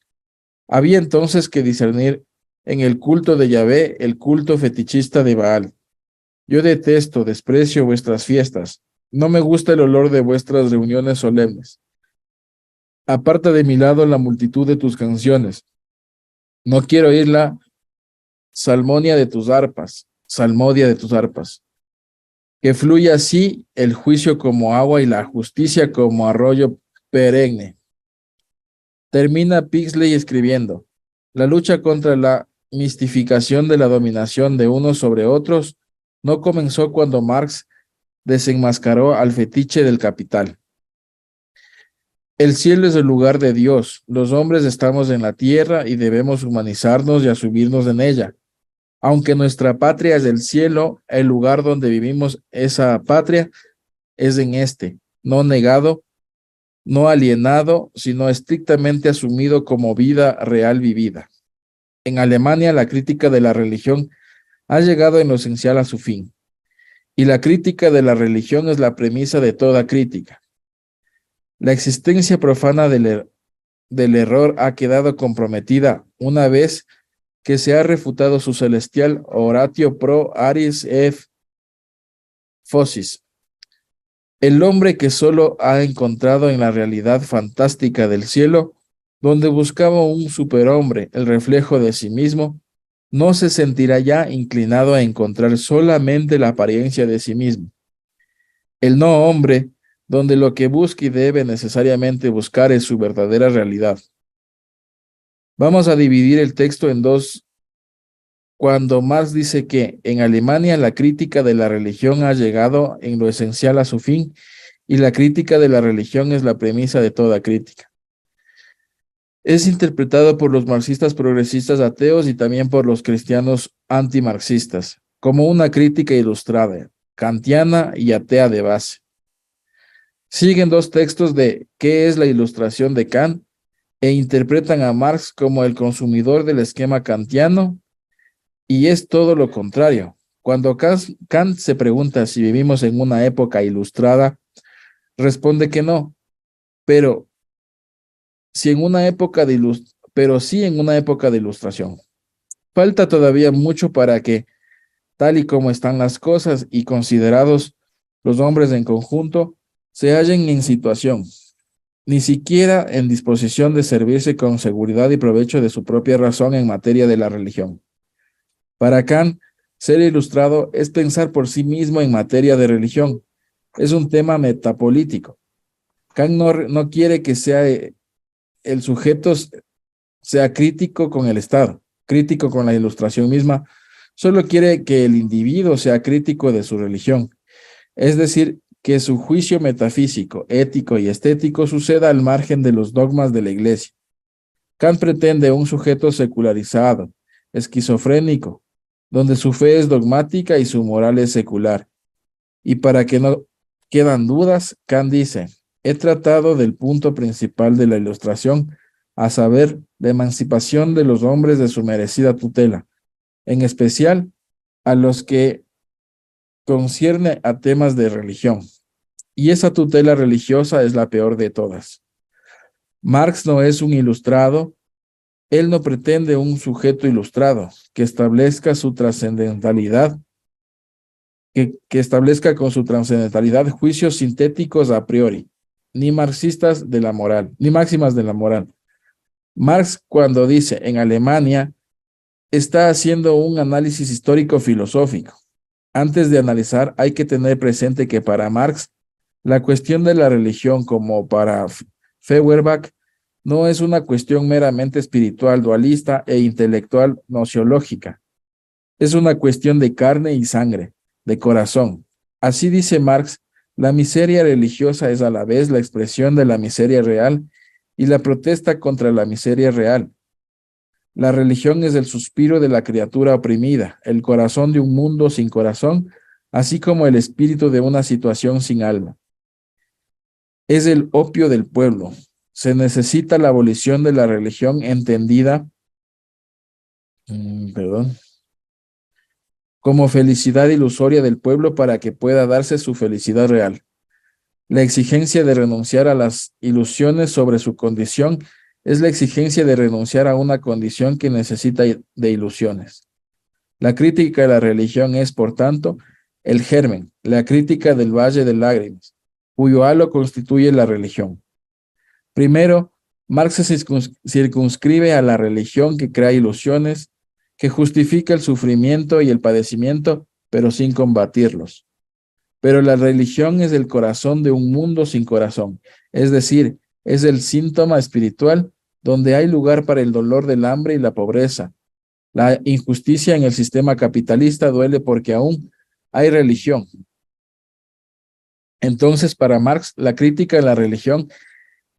Había entonces que discernir en el culto de Yahvé el culto fetichista de Baal. Yo desprecio vuestras fiestas, no me gusta el olor de vuestras reuniones solemnes. Aparta de mi lado la multitud de tus canciones, no quiero oírla salmodia de tus arpas, que fluya así el juicio como agua y la justicia como arroyo perenne. Termina Pixley escribiendo: la lucha contra la mistificación de la dominación de unos sobre otros no comenzó cuando Marx desenmascaró al fetiche del capital. El cielo es el lugar de Dios. Los hombres estamos en la tierra y debemos humanizarnos y asumirnos en ella. Aunque nuestra patria es el cielo, el lugar donde vivimos esa patria es en este, no negado, no alienado, sino estrictamente asumido como vida real vivida. En Alemania, la crítica de la religión ha llegado en lo esencial a su fin, y la crítica de la religión es la premisa de toda crítica. La existencia profana del error ha quedado comprometida una vez que se ha refutado su celestial oratio pro aris et phosis. El hombre que solo ha encontrado en la realidad fantástica del cielo, donde buscaba un superhombre, el reflejo de sí mismo, no se sentirá ya inclinado a encontrar solamente la apariencia de sí mismo. El no hombre, donde lo que busca y debe necesariamente buscar es su verdadera realidad. Vamos a dividir el texto en dos. Cuando Marx dice que en Alemania la crítica de la religión ha llegado en lo esencial a su fin y la crítica de la religión es la premisa de toda crítica. Es interpretado por los marxistas progresistas ateos y también por los cristianos antimarxistas como una crítica ilustrada, kantiana y atea de base. Siguen dos textos de ¿Qué es la ilustración de Kant? E interpretan a Marx como el consumidor del esquema kantiano, y es todo lo contrario. Cuando Kant se pregunta si vivimos en una época ilustrada, responde que no, pero sí en una época de ilustración. Falta todavía mucho para que, tal y como están las cosas y considerados los hombres en conjunto, se hallen en situación, ni siquiera en disposición de servirse con seguridad y provecho de su propia razón en materia de la religión. Para Kant, ser ilustrado es pensar por sí mismo en materia de religión. Es un tema metapolítico. Kant no quiere que el sujeto sea crítico con el Estado, crítico con la ilustración misma, solo quiere que el individuo sea crítico de su religión. Es decir, que su juicio metafísico, ético y estético suceda al margen de los dogmas de la Iglesia. Kant pretende un sujeto secularizado, esquizofrénico, donde su fe es dogmática y su moral es secular. Y para que no quedan dudas, Kant dice: he tratado del punto principal de la ilustración, a saber, la emancipación de los hombres de su merecida tutela, en especial a los que concierne a temas de religión, y esa tutela religiosa es la peor de todas. Marx no es un ilustrado, él no pretende un sujeto ilustrado que establezca su trascendentalidad, que establezca con su trascendentalidad juicios sintéticos a priori, ni marxistas de la moral, ni máximas de la moral. Marx, cuando dice en Alemania, está haciendo un análisis histórico filosófico. Antes de analizar, hay que tener presente que para Marx, la cuestión de la religión, como para Feuerbach, no es una cuestión meramente espiritual, dualista e intelectual nociológica. Es una cuestión de carne y sangre, de corazón. Así dice Marx, la miseria religiosa es a la vez la expresión de la miseria real y la protesta contra la miseria real. La religión es el suspiro de la criatura oprimida, el corazón de un mundo sin corazón, así como el espíritu de una situación sin alma. Es el opio del pueblo. Se necesita la abolición de la religión entendida como felicidad ilusoria del pueblo para que pueda darse su felicidad real. La exigencia de renunciar a las ilusiones sobre su condición es la exigencia de renunciar a una condición que necesita de ilusiones. La crítica de la religión es, por tanto, el germen, la crítica del valle de lágrimas, cuyo halo constituye la religión. Primero, Marx se circunscribe a la religión que crea ilusiones que justifica el sufrimiento y el padecimiento, pero sin combatirlos. Pero la religión es el corazón de un mundo sin corazón, es decir, es el síntoma espiritual donde hay lugar para el dolor del hambre y la pobreza. La injusticia en el sistema capitalista duele porque aún hay religión. Entonces, para Marx, la crítica de la religión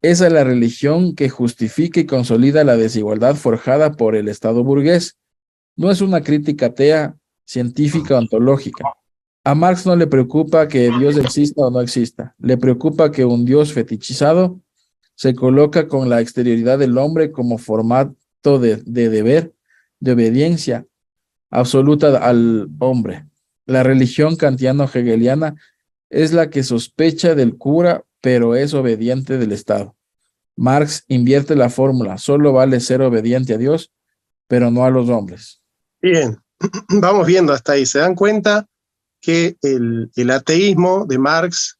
es a la religión que justifica y consolida la desigualdad forjada por el Estado burgués. No es una crítica atea, científica o ontológica. A Marx no le preocupa que Dios exista o no exista. Le preocupa que un Dios fetichizado se coloca con la exterioridad del hombre como formato de deber, de obediencia absoluta al hombre. La religión kantiano-hegeliana es la que sospecha del cura, pero es obediente del Estado. Marx invierte la fórmula, solo vale ser obediente a Dios, pero no a los hombres. Bien, vamos viendo hasta ahí. ¿Se dan cuenta que el ateísmo de Marx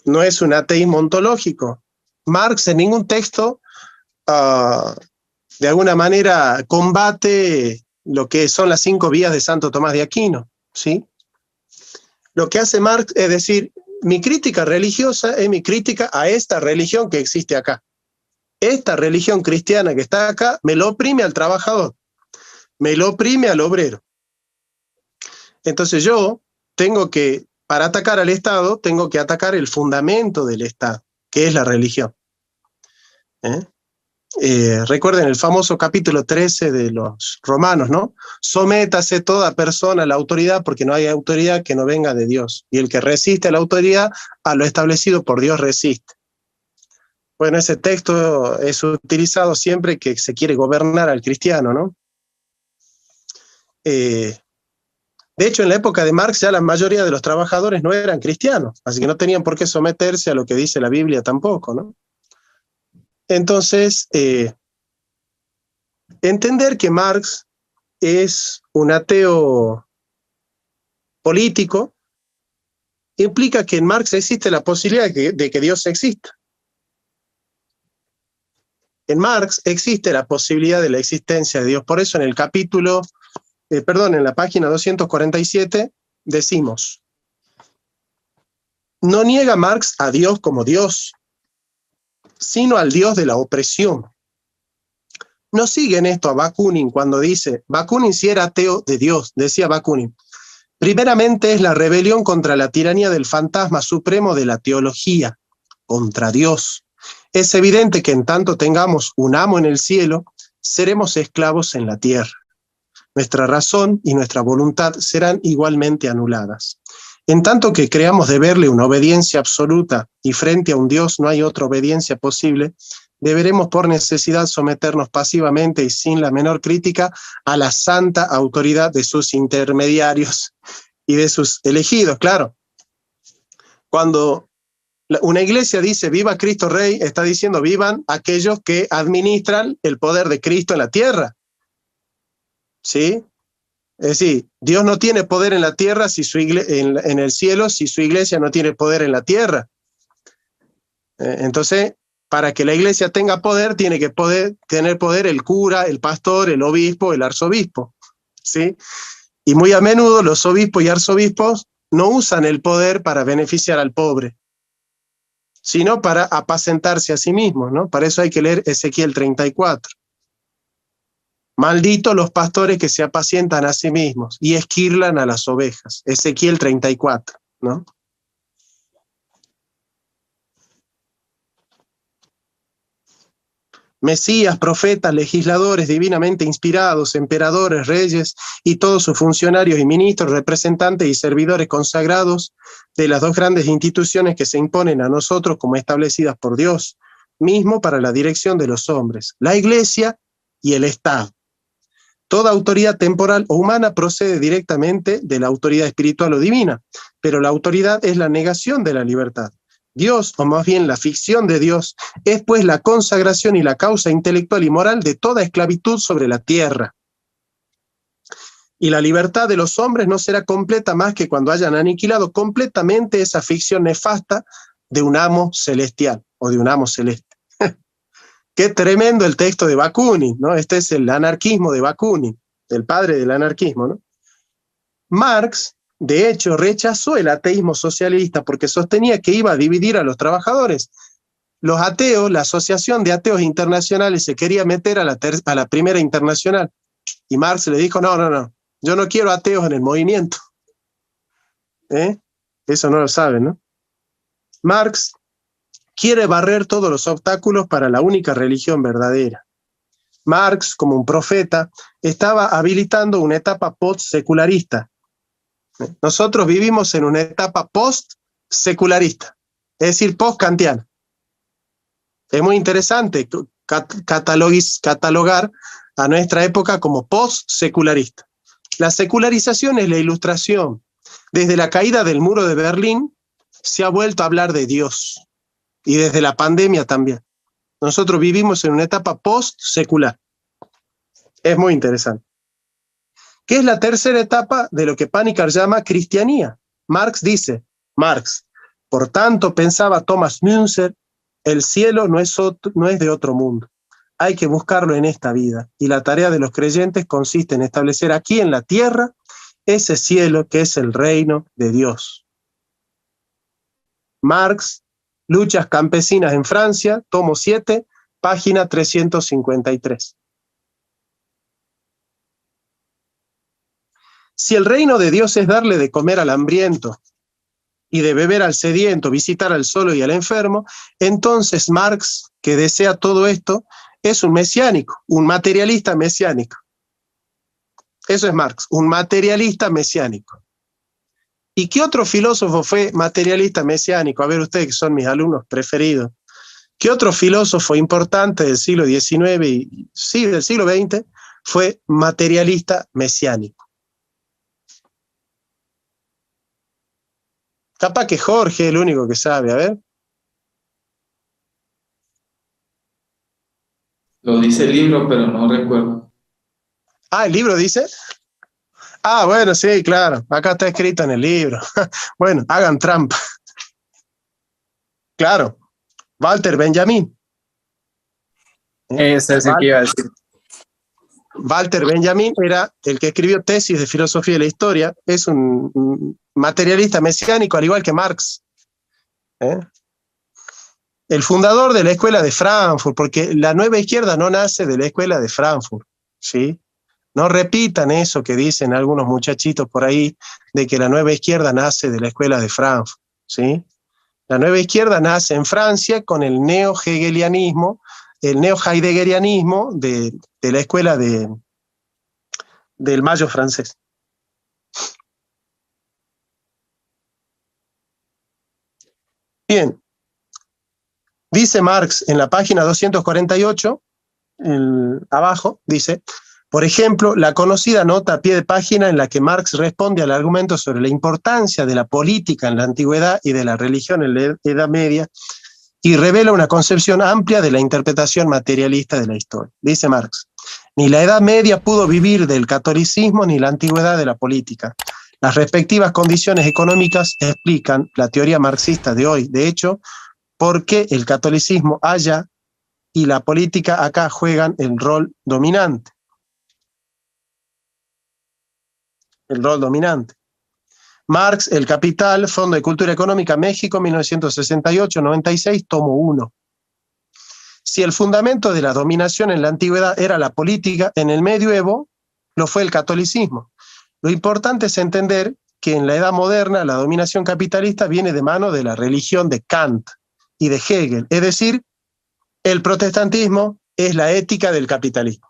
no es un ateísmo ontológico? Marx en ningún texto de alguna manera combate lo que son las 5 vías de Santo Tomás de Aquino, ¿sí? Lo que hace Marx es decir, mi crítica religiosa es mi crítica a esta religión que existe acá. Esta religión cristiana que está acá me lo oprime al trabajador, me lo oprime al obrero. Entonces yo tengo que, para atacar al Estado, tengo que atacar el fundamento del Estado, que es la religión. Recuerden el famoso capítulo 13 de los Romanos, ¿no? Sométase toda persona a la autoridad, porque no hay autoridad que no venga de Dios. Y el que resiste a la autoridad, a lo establecido por Dios resiste. Bueno, ese texto es utilizado siempre que se quiere gobernar al cristiano, ¿no? De hecho, en la época de Marx ya la mayoría de los trabajadores no eran cristianos, así que no tenían por qué someterse a lo que dice la Biblia tampoco, ¿no? Entonces, entender que Marx es un ateo político implica que en Marx existe la posibilidad de que Dios exista. En Marx existe la posibilidad de la existencia de Dios. Por eso en el capítulo, en la página 247 decimos, no niega Marx a Dios como Dios, sino al Dios de la opresión. No sigue en esto a Bakunin cuando dice, Bakunin sí era ateo de Dios, decía Bakunin. Primeramente es la rebelión contra la tiranía del fantasma supremo de la teología, contra Dios. Es evidente que en tanto tengamos un amo en el cielo, seremos esclavos en la tierra. Nuestra razón y nuestra voluntad serán igualmente anuladas. En tanto que creamos deberle una obediencia absoluta y frente a un Dios no hay otra obediencia posible, deberemos por necesidad someternos pasivamente y sin la menor crítica a la santa autoridad de sus intermediarios y de sus elegidos. Claro, cuando una iglesia dice viva Cristo Rey, está diciendo vivan aquellos que administran el poder de Cristo en la tierra. ¿Sí? Es decir, Dios no tiene poder en la tierra, si en el cielo, si su iglesia no tiene poder en la tierra. Entonces, para que la iglesia tenga poder, tiene que tener poder el cura, el pastor, el obispo, el arzobispo. ¿Sí? Y muy a menudo los obispos y arzobispos no usan el poder para beneficiar al pobre, sino para apacentarse a sí mismos, ¿no? Para eso hay que leer Ezequiel 34. Malditos los pastores que se apacientan a sí mismos y esquirlan a las ovejas. Ezequiel 34, ¿no? Mesías, profetas, legisladores divinamente inspirados, emperadores, reyes y todos sus funcionarios y ministros, representantes y servidores consagrados de las dos grandes instituciones que se imponen a nosotros como establecidas por Dios mismo para la dirección de los hombres, la Iglesia y el Estado. Toda autoridad temporal o humana procede directamente de la autoridad espiritual o divina, pero la autoridad es la negación de la libertad. Dios, o más bien la ficción de Dios, es pues la consagración y la causa intelectual y moral de toda esclavitud sobre la tierra. Y la libertad de los hombres no será completa más que cuando hayan aniquilado completamente esa ficción nefasta de un amo celestial, o de un amo celeste. Qué tremendo el texto de Bakunin, ¿no? Este es el anarquismo de Bakunin. el padre del anarquismo, ¿no? Marx, de hecho, rechazó el ateísmo socialista porque sostenía que iba a dividir a los trabajadores. Los ateos, la Asociación de Ateos Internacionales se quería meter a la primera internacional. Y Marx le dijo, no, yo no quiero ateos en el movimiento. Eso no lo saben, ¿no? Marx quiere barrer todos los obstáculos para la única religión verdadera. Marx, como un profeta, estaba habilitando una etapa post-secularista. Nosotros vivimos en una etapa post-secularista, es decir, post-kantiana. Es muy interesante catalogar a nuestra época como post-secularista. La secularización es la ilustración. Desde la caída del muro de Berlín se ha vuelto a hablar de Dios, y desde la pandemia también. Nosotros vivimos en una etapa post-secular. Es muy interesante. ¿Qué es la tercera etapa de lo que Panikkar llama cristianía? Marx dice, por tanto pensaba Thomas Müntzer, el cielo no es de otro mundo. Hay que buscarlo en esta vida. Y la tarea de los creyentes consiste en establecer aquí en la tierra ese cielo que es el reino de Dios. Marx, Luchas campesinas en Francia, tomo 7, página 353. Si el reino de Dios es darle de comer al hambriento y de beber al sediento, visitar al solo y al enfermo, entonces Marx, que desea todo esto, es un mesiánico, un materialista mesiánico. Eso es Marx, un materialista mesiánico. ¿Y qué otro filósofo fue materialista mesiánico? A ver, ustedes que son mis alumnos preferidos. ¿Qué otro filósofo importante del siglo XIX y sí, del siglo XX fue materialista mesiánico? Capaz que Jorge es el único que sabe, a ver. Lo dice el libro, pero no recuerdo. Ah, ¿el libro dice? Ah, bueno, sí, claro. Acá está escrito en el libro. Bueno, hagan trampa. Claro. Walter Benjamin. Ese es el que iba a decir. Walter Benjamin era el que escribió tesis de filosofía de la historia. Es un materialista mesiánico, al igual que Marx. El fundador de la escuela de Frankfurt, porque la nueva izquierda no nace de la escuela de Frankfurt, ¿sí? No repitan eso que dicen algunos muchachitos por ahí, de que la nueva izquierda nace de la escuela de Frankfurt, ¿sí? La nueva izquierda nace en Francia con el neo-hegelianismo, el neo-heideggerianismo de la escuela del Mayo francés. Bien, dice Marx en la página 248, abajo, dice, por ejemplo, la conocida nota a pie de página en la que Marx responde al argumento sobre la importancia de la política en la antigüedad y de la religión en la Edad Media, y revela una concepción amplia de la interpretación materialista de la historia. Dice Marx, ni la Edad Media pudo vivir del catolicismo ni la antigüedad de la política. Las respectivas condiciones económicas explican la teoría marxista de hoy. De hecho, por qué el catolicismo allá y la política acá juegan el rol dominante. El rol dominante. Marx, El Capital, Fondo de Cultura Económica, México, 1968-96, tomo 1. Si el fundamento de la dominación en la antigüedad era la política, en el medioevo lo fue el catolicismo. Lo importante es entender que en la edad moderna la dominación capitalista viene de mano de la religión de Kant y de Hegel, es decir, el protestantismo es la ética del capitalismo.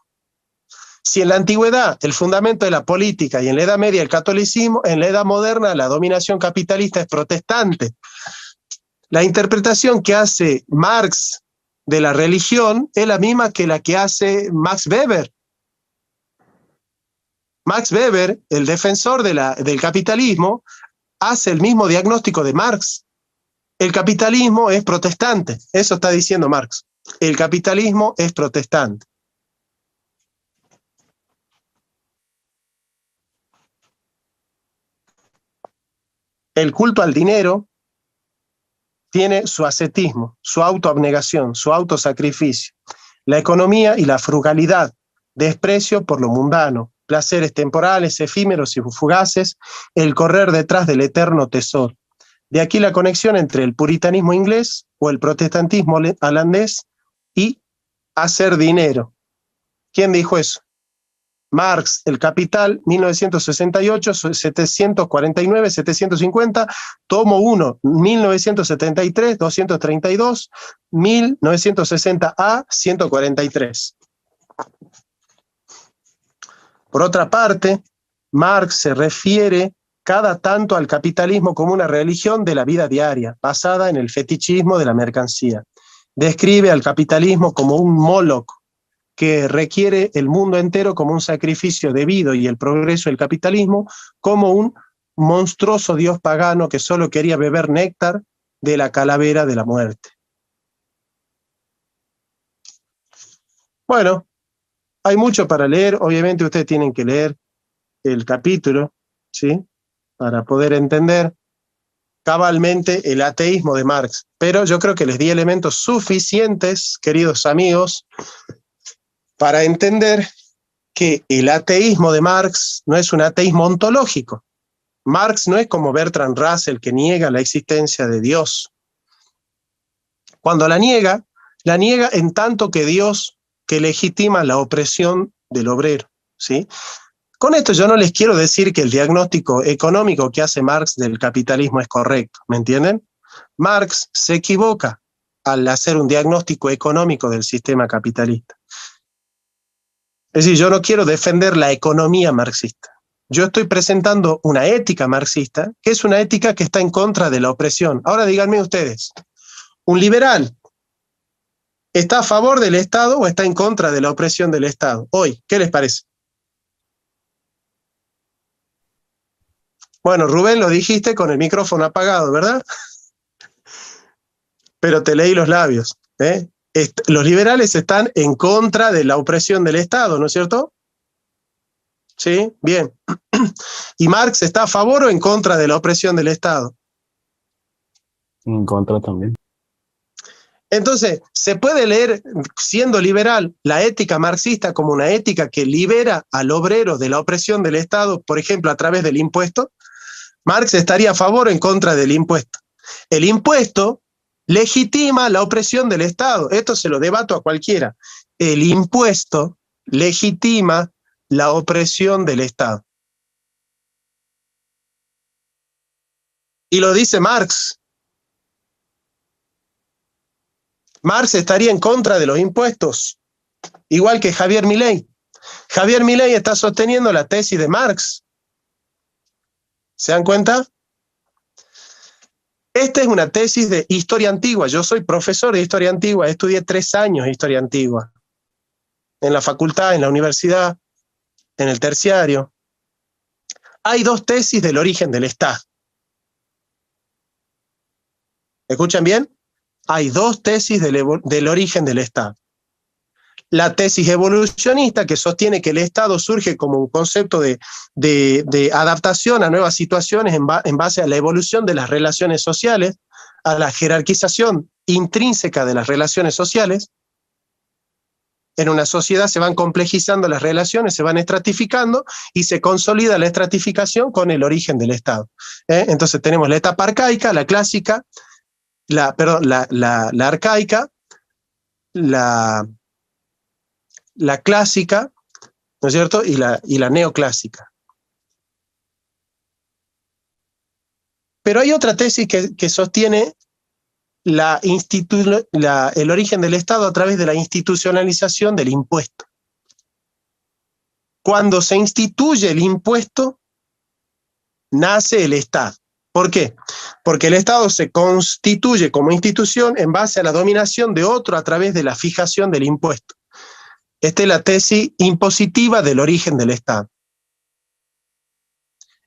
Si en la antigüedad el fundamento de la política y en la Edad Media el catolicismo, en la Edad Moderna la dominación capitalista es protestante. La interpretación que hace Marx de la religión es la misma que la que hace Max Weber. Max Weber, el defensor del capitalismo, hace el mismo diagnóstico de Marx. El capitalismo es protestante, eso está diciendo Marx. El capitalismo es protestante. El culto al dinero tiene su ascetismo, su autoabnegación, su autosacrificio. La economía y la frugalidad, desprecio por lo mundano, placeres temporales, efímeros y fugaces, el correr detrás del eterno tesoro. De aquí la conexión entre el puritanismo inglés o el protestantismo holandés y hacer dinero. ¿Quién dijo eso? Marx, El Capital, 1968, 749, 750, tomo 1, 1973, 232, 1960A, 143. Por otra parte, Marx se refiere cada tanto al capitalismo como una religión de la vida diaria, basada en el fetichismo de la mercancía. Describe al capitalismo como un Moloch que requiere el mundo entero como un sacrificio debido y el progreso del capitalismo como un monstruoso dios pagano que solo quería beber néctar de la calavera de la muerte. Bueno, hay mucho para leer, obviamente ustedes tienen que leer el capítulo, ¿sí?, para poder entender cabalmente el ateísmo de Marx, pero yo creo que les di elementos suficientes, queridos amigos, para entender que el ateísmo de Marx no es un ateísmo ontológico. Marx no es como Bertrand Russell, que niega la existencia de Dios. Cuando la niega en tanto que Dios que legitima la opresión del obrero, ¿sí? Con esto yo no les quiero decir que el diagnóstico económico que hace Marx del capitalismo es correcto, ¿me entienden? Marx se equivoca al hacer un diagnóstico económico del sistema capitalista. Es decir, yo no quiero defender la economía marxista. Yo estoy presentando una ética marxista, que es una ética que está en contra de la opresión. Ahora díganme ustedes, ¿un liberal está a favor del Estado o está en contra de la opresión del Estado? Hoy, ¿qué les parece? Bueno, Rubén, lo dijiste con el micrófono apagado, ¿verdad? Pero te leí los labios, ¿eh? Los liberales están en contra de la opresión del Estado, ¿no es cierto? Sí, bien. ¿Y Marx está a favor o en contra de la opresión del Estado? En contra también. Entonces, ¿se puede leer, siendo liberal, la ética marxista como una ética que libera al obrero de la opresión del Estado, por ejemplo, a través del impuesto? Marx estaría a favor o en contra del impuesto. El impuesto legitima la opresión del Estado. Esto se lo debato a cualquiera. El impuesto legitima la opresión del Estado. Y lo dice Marx. Marx estaría en contra de los impuestos, igual que Javier Milei. Javier Milei está sosteniendo la tesis de Marx. ¿Se dan cuenta? Esta es una tesis de historia antigua. Yo soy profesor de historia antigua, estudié 3 años de historia antigua. En la facultad, en la universidad, en el terciario. Hay 2 tesis del origen del Estado. ¿Escuchan bien? Hay 2 tesis del origen del Estado. La tesis evolucionista, que sostiene que el Estado surge como un concepto de adaptación a nuevas situaciones en base a la evolución de las relaciones sociales, a la jerarquización intrínseca de las relaciones sociales. En una sociedad se van complejizando las relaciones, se van estratificando y se consolida la estratificación con el origen del Estado. Entonces tenemos la etapa arcaica, la clásica, la arcaica, la clásica, ¿no es cierto? Y la neoclásica. Pero hay otra tesis que sostiene el origen del Estado a través de la institucionalización del impuesto. Cuando se instituye el impuesto, nace el Estado. ¿Por qué? Porque el Estado se constituye como institución en base a la dominación de otro a través de la fijación del impuesto. Esta es la tesis impositiva del origen del Estado.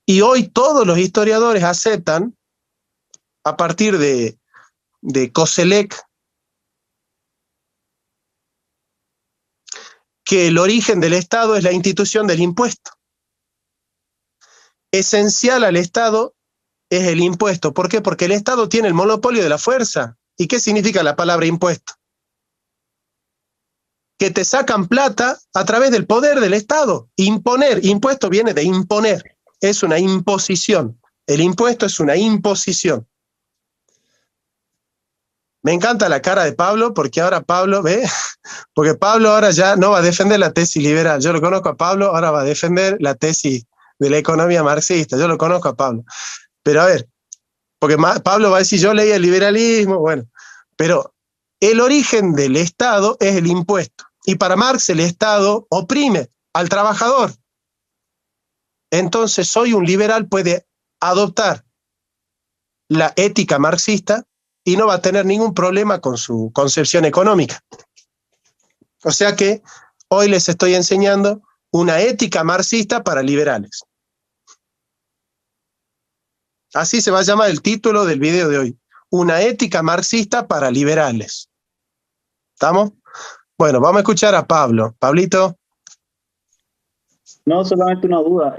Y hoy todos los historiadores aceptan, a partir de Koselleck, que el origen del Estado es la institución del impuesto. Esencial al Estado es el impuesto. ¿Por qué? Porque el Estado tiene el monopolio de la fuerza. ¿Y qué significa la palabra impuesto? que te sacan plata a través del poder del Estado. Imponer, impuesto viene de imponer, es una imposición. El impuesto es una imposición. Me encanta la cara de Pablo, porque ahora Pablo, ¿ve? Porque Pablo ahora ya no va a defender la tesis liberal. Yo lo conozco a Pablo, ahora va a defender la tesis de la economía marxista. Yo lo conozco a Pablo. Pero a ver, porque Pablo va a decir, yo leí el liberalismo, bueno, pero el origen del Estado es el impuesto. Y para Marx el Estado oprime al trabajador. Entonces hoy un liberal puede adoptar la ética marxista y no va a tener ningún problema con su concepción económica. O sea que hoy les estoy enseñando una ética marxista para liberales. Así se va a llamar el título del video de hoy. Una ética marxista para liberales. ¿Estamos? Bueno, vamos a escuchar a Pablo. Pablito. No, solamente una duda.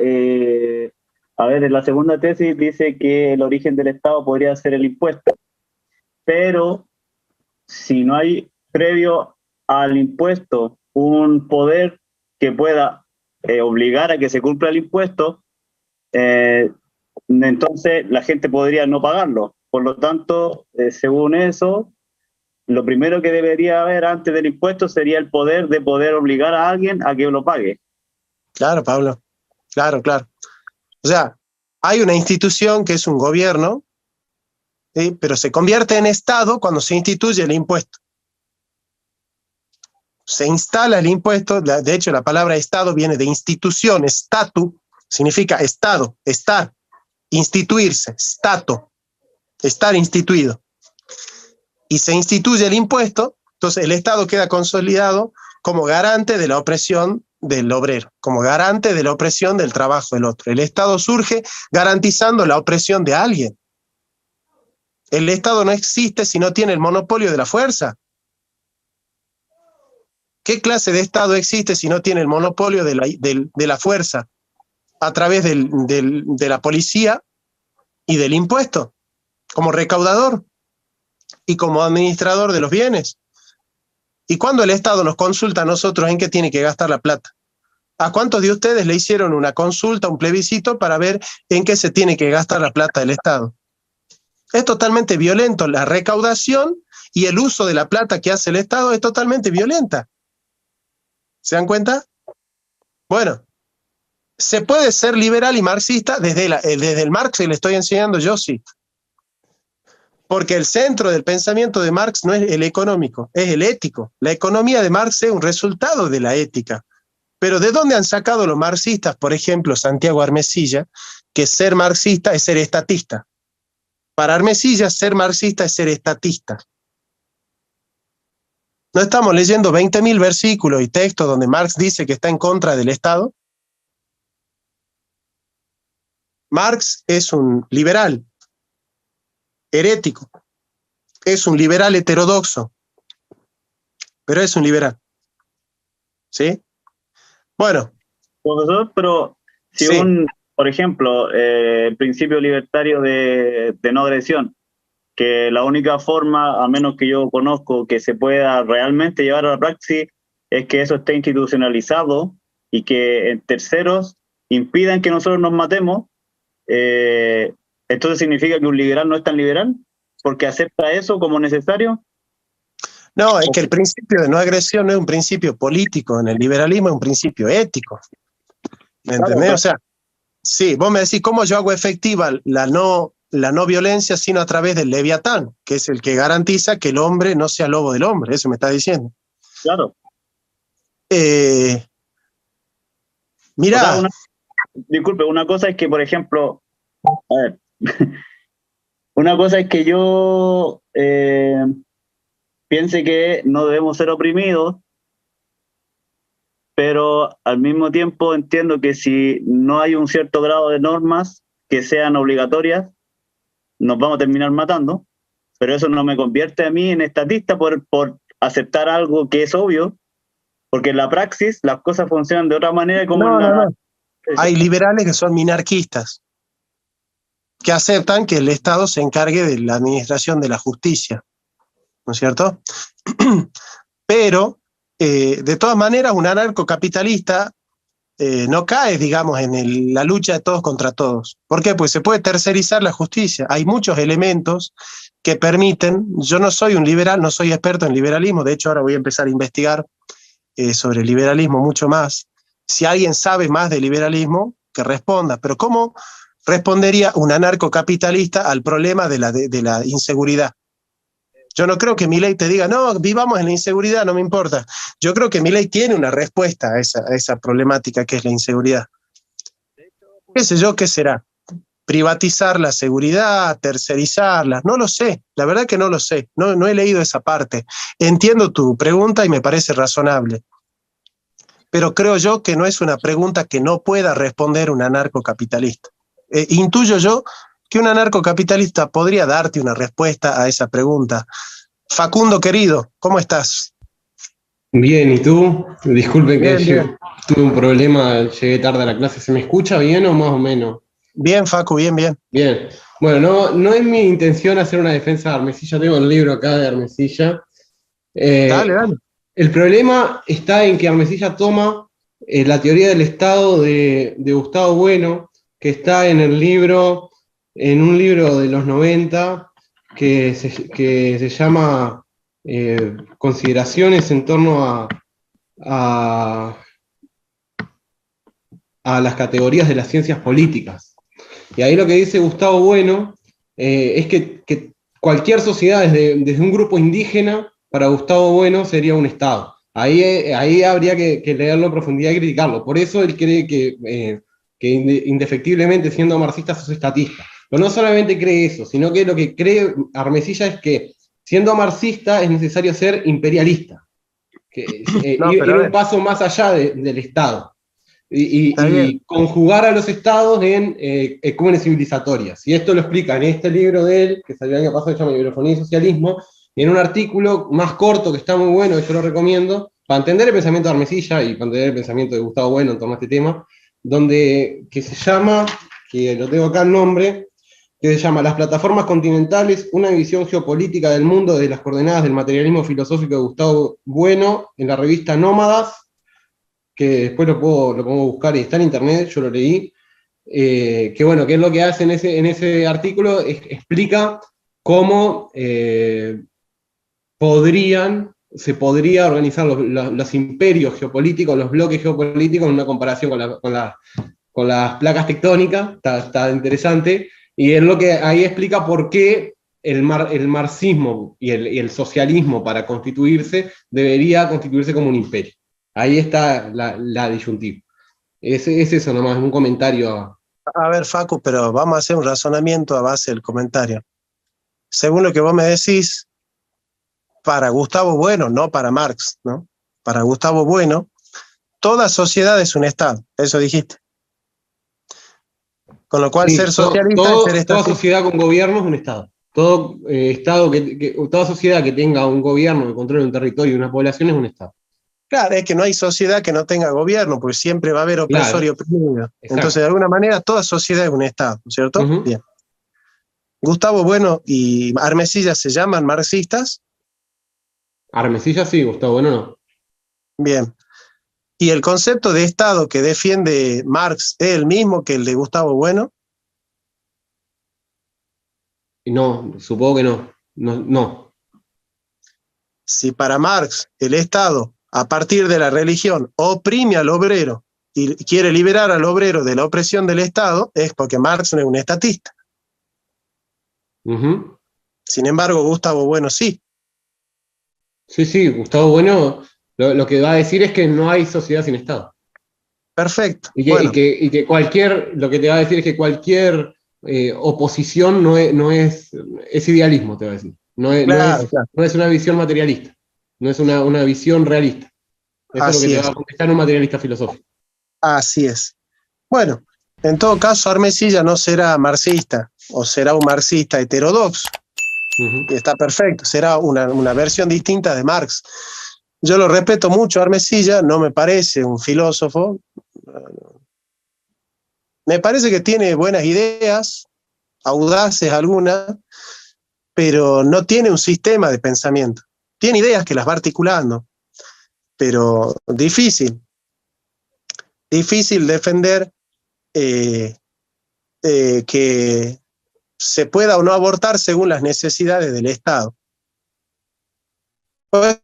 A ver, en la segunda tesis dice que el origen del Estado podría ser el impuesto. Pero si no hay previo al impuesto un poder que pueda obligar a que se cumpla el impuesto, entonces la gente podría no pagarlo. Por lo tanto, según eso, lo primero que debería haber antes del impuesto sería el poder de poder obligar a alguien a que lo pague. Claro, Pablo. Claro, claro. O sea, hay una institución que es un gobierno, ¿sí? Pero se convierte en Estado cuando se instituye el impuesto. Se instala el impuesto, de hecho la palabra Estado viene de institución, statu, significa Estado, estar, instituirse, stato, estar instituido. Y se instituye el impuesto, entonces el Estado queda consolidado como garante de la opresión del obrero, como garante de la opresión del trabajo del otro. El Estado surge garantizando la opresión de alguien. El Estado no existe si no tiene el monopolio de la fuerza. ¿Qué clase de Estado existe si no tiene el monopolio de la fuerza a través de la policía y del impuesto, como recaudador y como administrador de los bienes? ¿Y cuando el Estado nos consulta a nosotros en qué tiene que gastar la plata? ¿A cuántos de ustedes le hicieron una consulta, un plebiscito para ver en qué se tiene que gastar la plata del Estado? Es totalmente violento. La recaudación y el uso de la plata que hace el Estado es totalmente violenta. ¿Se dan cuenta? Bueno, se puede ser liberal y marxista desde el Marx, que le estoy enseñando yo, sí. Porque el centro del pensamiento de Marx no es el económico, es el ético. La economía de Marx es un resultado de la ética. Pero ¿de dónde han sacado los marxistas, por ejemplo, Santiago Armesilla, que ser marxista es ser estatista? Para Armesilla, ser marxista es ser estatista. ¿No estamos leyendo 20.000 versículos y textos donde Marx dice que está en contra del Estado? Marx es un liberal, herético, es un liberal heterodoxo, pero es un liberal. ¿Sí? Bueno. Profesor, pero si sí. por ejemplo, el principio libertario de no agresión, que la única forma, a menos que yo conozco, que se pueda realmente llevar a la praxis, es que eso esté institucionalizado y que terceros impidan que nosotros nos matemos. ¿Entonces significa que un liberal no es tan liberal? ¿Porque acepta eso como necesario? No, es que el principio de no agresión no es un principio político, en el liberalismo es un principio ético. ¿Me entendés? Claro. O sea, sí, vos me decís, ¿cómo yo hago efectiva la no violencia sino a través del Leviatán, que es el que garantiza que el hombre no sea lobo del hombre? Eso me está diciendo. Claro. Mirá. O sea, disculpe, una cosa es que, por ejemplo, a ver, una cosa es que yo piense que no debemos ser oprimidos, pero al mismo tiempo entiendo que si no hay un cierto grado de normas que sean obligatorias, nos vamos a terminar matando, pero eso no me convierte a mí en estatista por aceptar algo que es obvio, porque en la praxis las cosas funcionan de otra manera. Como no. Hay liberales que son minarquistas, que aceptan que el Estado se encargue de la administración de la justicia, ¿no es cierto? Pero De todas maneras, un anarcocapitalista no cae, digamos, en la lucha de todos contra todos. ¿Por qué? Pues se puede tercerizar la justicia. Hay muchos elementos que permiten, yo no soy un liberal, no soy experto en liberalismo, de hecho ahora voy a empezar a investigar sobre el liberalismo mucho más. Si alguien sabe más de liberalismo, que responda, pero ¿cómo respondería un anarcocapitalista al problema de la inseguridad? Yo no creo que Milei te diga, no, vivamos en la inseguridad, no me importa. Yo creo que Milei tiene una respuesta a esa problemática que es la inseguridad. ¿Qué sé yo qué será? Privatizar la seguridad, tercerizarla, no lo sé, la verdad que no lo sé, no he leído esa parte. Entiendo tu pregunta y me parece razonable, pero creo yo que no es una pregunta que no pueda responder un anarcocapitalista. Intuyo yo que un anarcocapitalista podría darte una respuesta a esa pregunta. Facundo, querido, ¿cómo estás? Bien, ¿y tú? Disculpe que Bien. tuve un problema, llegué tarde a la clase. ¿Se me escucha bien o más o menos? Bien, Facu, bien. Bien. Bueno, no es mi intención hacer una defensa de Armesilla, tengo el libro acá de Armesilla. Dale. El problema está en que Armesilla toma la teoría del Estado de Gustavo Bueno, que está en un libro de los 90, que se llama Consideraciones en torno a las categorías de las ciencias políticas. Y ahí lo que dice Gustavo Bueno es que cualquier sociedad, desde un grupo indígena, para Gustavo Bueno sería un Estado. Ahí habría que leerlo en profundidad y criticarlo. Por eso él cree que indefectiblemente, siendo marxista, sos estatista. Pero no solamente cree eso, sino que lo que cree Armesilla es que, siendo marxista, es necesario ser imperialista. Ir un paso más allá del Estado. Y conjugar a los estados en ecúmenes civilizatorias. Y esto lo explica en este libro de él, que salió el año pasado, que se llama Bibliofonía y Socialismo, y en un artículo más corto, que está muy bueno, que yo lo recomiendo, para entender el pensamiento de Armesilla y para entender el pensamiento de Gustavo Bueno en torno a este tema, que se llama, que lo tengo acá el nombre, que se llama Las plataformas continentales, una visión geopolítica del mundo desde las coordenadas del materialismo filosófico de Gustavo Bueno, en la revista Nómadas, que después lo puedo buscar y está en internet, yo lo leí, que es lo que hace en ese artículo, explica cómo se podría organizar los imperios geopolíticos, los bloques geopolíticos en una comparación con las placas tectónicas, está interesante, y es lo que ahí explica por qué el marxismo y el socialismo, para constituirse, debería constituirse como un imperio. Ahí está la disyuntiva. Es eso nomás, un comentario. A ver, Facu, pero vamos a hacer un razonamiento a base del comentario. Según lo que vos me decís, para Gustavo Bueno, no para Marx, ¿no? Para Gustavo Bueno, toda sociedad es un Estado, eso dijiste. Con lo cual, Sí, ser socialista es ser estatista. Toda sociedad con gobierno es un Estado. Todo Estado toda sociedad que tenga un gobierno que controle un territorio y una población es un Estado. Claro, es que no hay sociedad que no tenga gobierno, porque siempre va a haber opresor y oprimido. Exacto. Entonces, de alguna manera, toda sociedad es un Estado, ¿cierto? Bien. Gustavo Bueno y Armesilla se llaman marxistas. Armesilla sí, Gustavo Bueno no. Bien. ¿Y el concepto de Estado que defiende Marx es el mismo que el de Gustavo Bueno? No, supongo que no. No. Si para Marx el Estado, a partir de la religión, oprime al obrero y quiere liberar al obrero de la opresión del Estado, es porque Marx no es un estatista. Sin embargo, Gustavo Bueno sí. Sí, Gustavo Bueno lo que va a decir es que no hay sociedad sin Estado. Perfecto. Y que lo que te va a decir es que cualquier oposición no es idealismo, te va a decir. No es una visión materialista, no es una visión realista. Eso es lo que te va a contestar un materialista filosófico. Así es. Bueno, en todo caso, Armesilla no será marxista, o será un marxista heterodoxo. Y está perfecto, será una versión distinta de Marx. Yo lo respeto mucho, Armesilla, no me parece un filósofo. Me parece que tiene buenas ideas, audaces algunas, pero no tiene un sistema de pensamiento. Tiene ideas que las va articulando. pero difícil defender que se pueda o no abortar según las necesidades del Estado.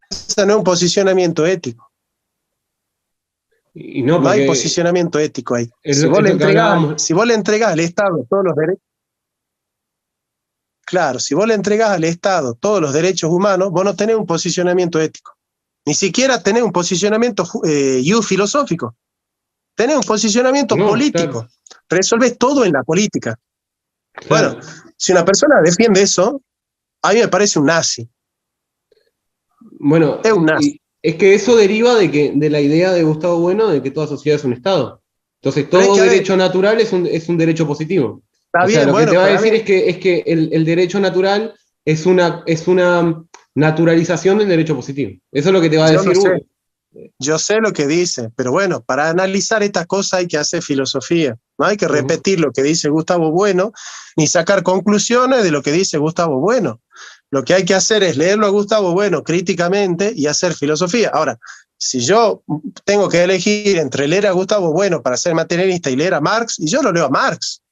Ese no es un posicionamiento ético. Y no, No hay porque posicionamiento ético ahí. es Si lo- vos, es le lo que entregás, hablábamos. si vos le entregás al Estado todos los derechos, claro, si vos le entregás al Estado todos los derechos humanos, vos no tenés un posicionamiento ético. Ni siquiera tenés un posicionamiento filosófico. Tenés un posicionamiento No, político. claro, Resolvés todo en la política. claro. Bueno, si una persona defiende eso, a mí me parece un nazi. Bueno, Es un nazi. y es que eso deriva de la idea de Gustavo Bueno de que toda sociedad es un Estado. Entonces, Pero es todo que, a ver, derecho natural es un derecho positivo. está O sea, bien, lo que bueno, te va a pero a decir mí, es que el derecho natural es una naturalización del derecho positivo. Eso es lo que te va a yo lo decir. sé. Yo sé lo que dice, pero bueno, para analizar estas cosas hay que hacer filosofía. No hay que repetir lo que dice Gustavo Bueno, ni sacar conclusiones de lo que dice Gustavo Bueno. Lo que hay que hacer es leerlo a Gustavo Bueno críticamente y hacer filosofía. Ahora, si yo tengo que elegir entre leer a Gustavo Bueno para ser materialista y leer a Marx, y yo lo leo a Marx.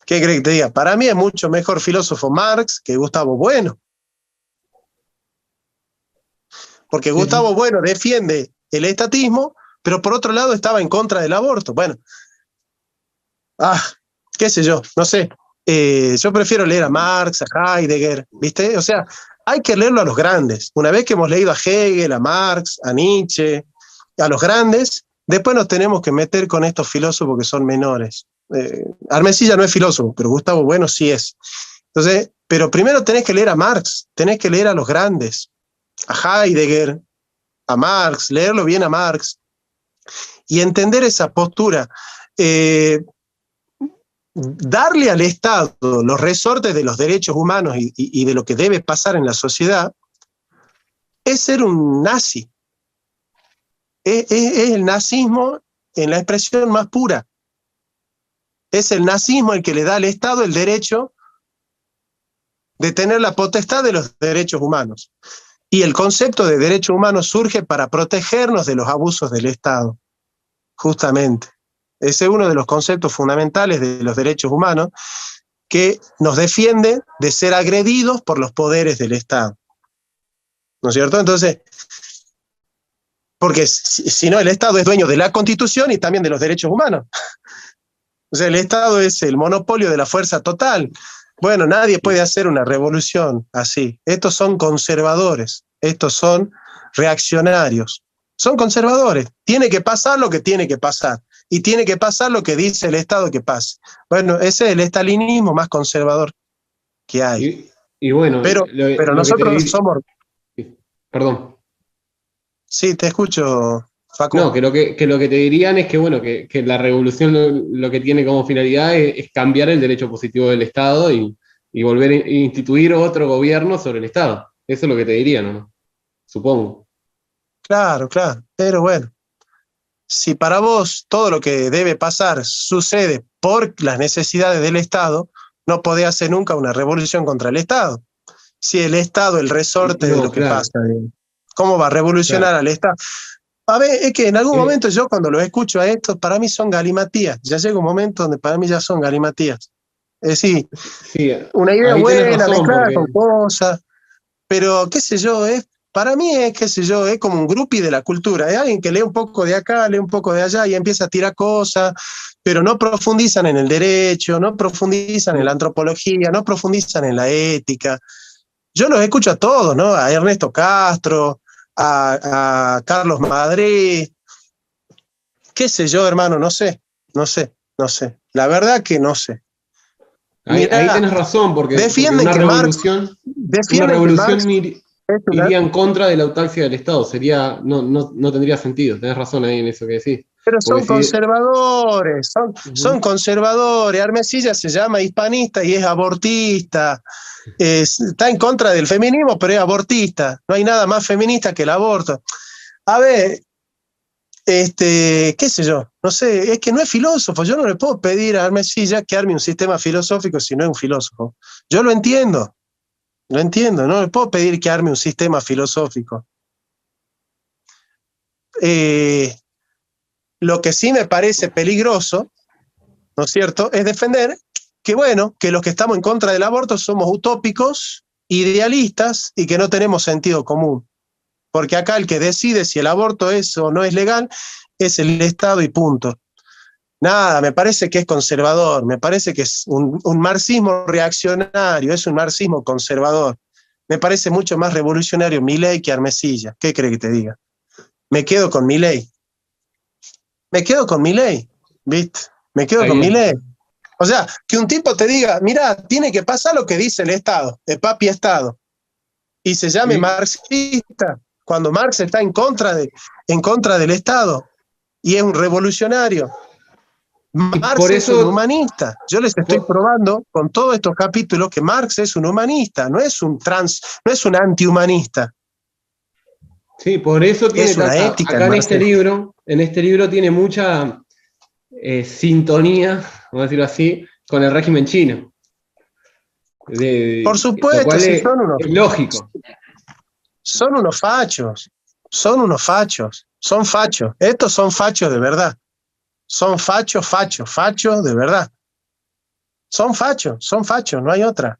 ¿Qué crees que te diga? Para mí es mucho mejor filósofo Marx que Gustavo Bueno. Porque Gustavo Bueno defiende el estatismo, pero por otro lado estaba en contra del aborto. Bueno, qué sé yo, no sé. Yo prefiero leer a Marx, a Heidegger, ¿viste? O sea, hay que leerlo a los grandes. Una vez que hemos leído a Hegel, a Marx, a Nietzsche, a los grandes, después nos tenemos que meter con estos filósofos que son menores. Armesilla no es filósofo, pero Gustavo Bueno sí es. Entonces, pero primero tenés que leer a Marx, tenés que leer a los grandes, a Heidegger, a Marx, leerlo bien a Marx y entender esa postura. Darle al Estado los resortes de los derechos humanos y de lo que debe pasar en la sociedad es ser un nazi. Es el nazismo en la expresión más pura. Es el nazismo el que le da al Estado el derecho de tener la potestad de los derechos humanos. Y el concepto de derecho humano surge para protegernos de los abusos del Estado, justamente. Ese es uno de los conceptos fundamentales de los derechos humanos que nos defiende de ser agredidos por los poderes del Estado. ¿No es cierto? Entonces, porque si no, el Estado es dueño de la Constitución y también de los derechos humanos. O sea, el Estado es el monopolio de la fuerza total. Bueno, nadie puede hacer una revolución así. Estos son conservadores, estos son reaccionarios. Son conservadores. Tiene que pasar lo que tiene que pasar. Y tiene que pasar lo que dice el Estado que pase. Bueno, ese es el estalinismo más conservador que hay. Y bueno, pero nosotros somos... Perdón. Sí, te escucho, Facu. No, que lo que te dirían es que, bueno, que la revolución lo que tiene como finalidad es cambiar el derecho positivo del Estado y volver a instituir otro gobierno sobre el Estado. Eso es lo que te dirían, ¿no? Supongo. Claro, pero bueno. Si para vos todo lo que debe pasar sucede por las necesidades del Estado, no podés hacer nunca una revolución contra el Estado. Si el Estado, el resorte de lo que pasa, ¿cómo va a revolucionar al Estado? A ver, es que en algún momento yo cuando los escucho a estos, para mí son galimatías. Ya llega un momento donde para mí ya son galimatías. Es decir, una idea buena, mezclada con cosas, pero qué sé yo, para mí es, qué sé yo, es como un groupie de la cultura. Es alguien que lee un poco de acá, lee un poco de allá y empieza a tirar cosas, pero no profundizan en el derecho, no profundizan en la antropología, no profundizan en la ética. Yo los escucho a todos, ¿no? A Ernesto Castro, a Carlos Madrid, qué sé yo, hermano, no sé. La verdad que no sé. Ahí tenés razón, porque una revolución iría en contra de la autarquía del Estado, no tendría sentido, tenés razón ahí en eso que decís. Pero son conservadores, son conservadores. Armesilla se llama hispanista y es abortista. Está en contra del feminismo, pero es abortista. No hay nada más feminista que el aborto. A ver, qué sé yo, no sé, es que no es filósofo. Yo no le puedo pedir a Armesilla que arme un sistema filosófico si no es un filósofo. Yo lo entiendo, no le puedo pedir que arme un sistema filosófico. lo que sí me parece peligroso, ¿no es cierto?, es defender que, bueno, que los que estamos en contra del aborto somos utópicos, idealistas y que no tenemos sentido común. Porque acá el que decide si el aborto es o no es legal es el Estado y punto. Nada, me parece que es conservador, me parece que es un marxismo reaccionario, es un marxismo conservador. Me parece mucho más revolucionario Milei que Armesilla. ¿Qué cree que te diga? Me quedo con Milei. Me quedo con Milei, ¿viste? Me quedo con Milei. O sea, que un tipo te diga, mira, tiene que pasar lo que dice el Estado, el papi Estado, y se llame marxista, cuando Marx está en contra del Estado, y es un revolucionario. Marx es un humanista. Yo les estoy probando con todos estos capítulos que Marx es un humanista, no es un antihumanista. Sí, por eso tiene es una ética. Acá en este libro tiene mucha sintonía, vamos a decirlo así, con el régimen chino. Por supuesto, sí, es lógico. Son unos fachos, son fachos. Estos son fachos de verdad. Son fachos de verdad. Son fachos, no hay otra.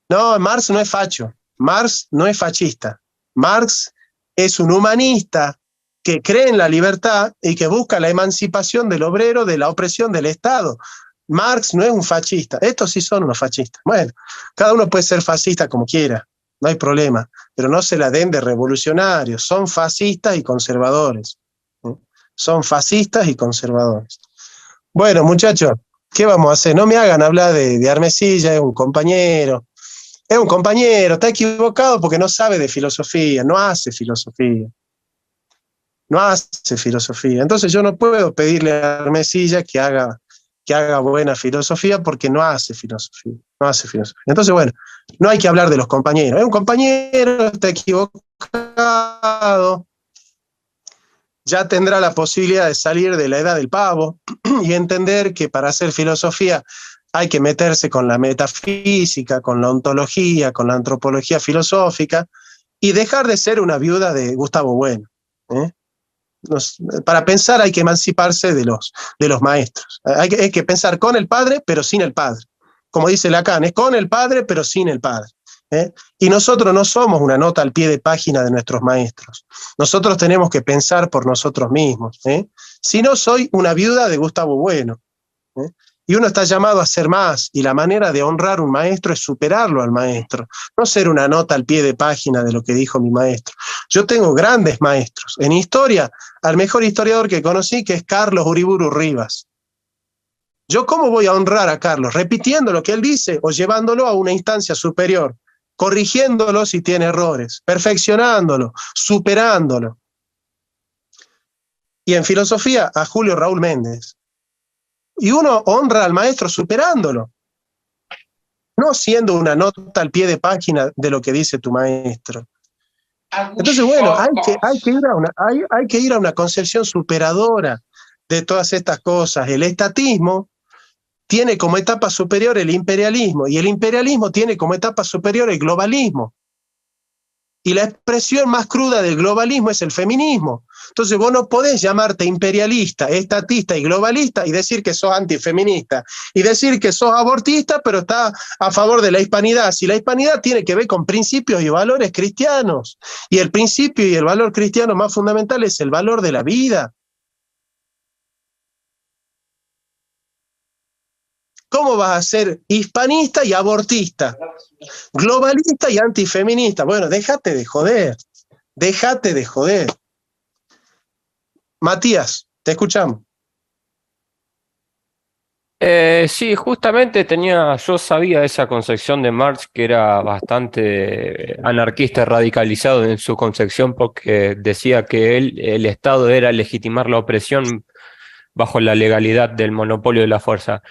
No, Marx no es facho, Marx no es fascista. Marx es un humanista que cree en la libertad y que busca la emancipación del obrero de la opresión del Estado. Marx no es un fascista, estos sí son unos fascistas. Bueno, cada uno puede ser fascista como quiera, no hay problema, pero no se la den de revolucionarios, son fascistas y conservadores. Son fascistas y conservadores. Bueno, muchachos, ¿qué vamos a hacer? No me hagan hablar de Armesilla, es un compañero, está equivocado porque no sabe de filosofía, no hace filosofía. Entonces yo no puedo pedirle a Armesilla que haga buena filosofía porque no hace filosofía. Entonces, bueno, no hay que hablar de los compañeros. Es un compañero, está equivocado, ya tendrá la posibilidad de salir de la edad del pavo y entender que para hacer filosofía hay que meterse con la metafísica, con la ontología, con la antropología filosófica y dejar de ser una viuda de Gustavo Bueno. Para pensar hay que emanciparse de los maestros. Hay que pensar con el padre, pero sin el padre. Como dice Lacan, es con el padre, pero sin el padre. Y nosotros no somos una nota al pie de página de nuestros maestros. Nosotros tenemos que pensar por nosotros mismos. Si no, soy una viuda de Gustavo Bueno. Y uno está llamado a ser más, y la manera de honrar un maestro es superarlo al maestro, no ser una nota al pie de página de lo que dijo mi maestro. Yo tengo grandes maestros. En historia, al mejor historiador que conocí, que es Carlos Uriburu Rivas. ¿Yo cómo voy a honrar a Carlos? ¿Repitiendo lo que él dice o llevándolo a una instancia superior? Corrigiéndolo si tiene errores, perfeccionándolo, superándolo. Y en filosofía, a Julio Raúl Méndez. Y uno honra al maestro superándolo, no siendo una nota al pie de página de lo que dice tu maestro. Entonces, bueno, hay que ir a una concepción superadora de todas estas cosas. El estatismo tiene como etapa superior el imperialismo, y el imperialismo tiene como etapa superior el globalismo. Y la expresión más cruda del globalismo es el feminismo. Entonces vos no podés llamarte imperialista, estatista y globalista y decir que sos antifeminista, y decir que sos abortista, pero está a favor de la hispanidad. Si la hispanidad tiene que ver con principios y valores cristianos, y el principio y el valor cristiano más fundamental es el valor de la vida. ¿Cómo vas a ser hispanista y abortista? Globalista y antifeminista. Bueno, déjate de joder. Matías, te escuchamos. Sí, justamente yo sabía esa concepción de Marx que era bastante anarquista y radicalizado en su concepción, porque decía que el Estado era legitimar la opresión bajo la legalidad del monopolio de la fuerza.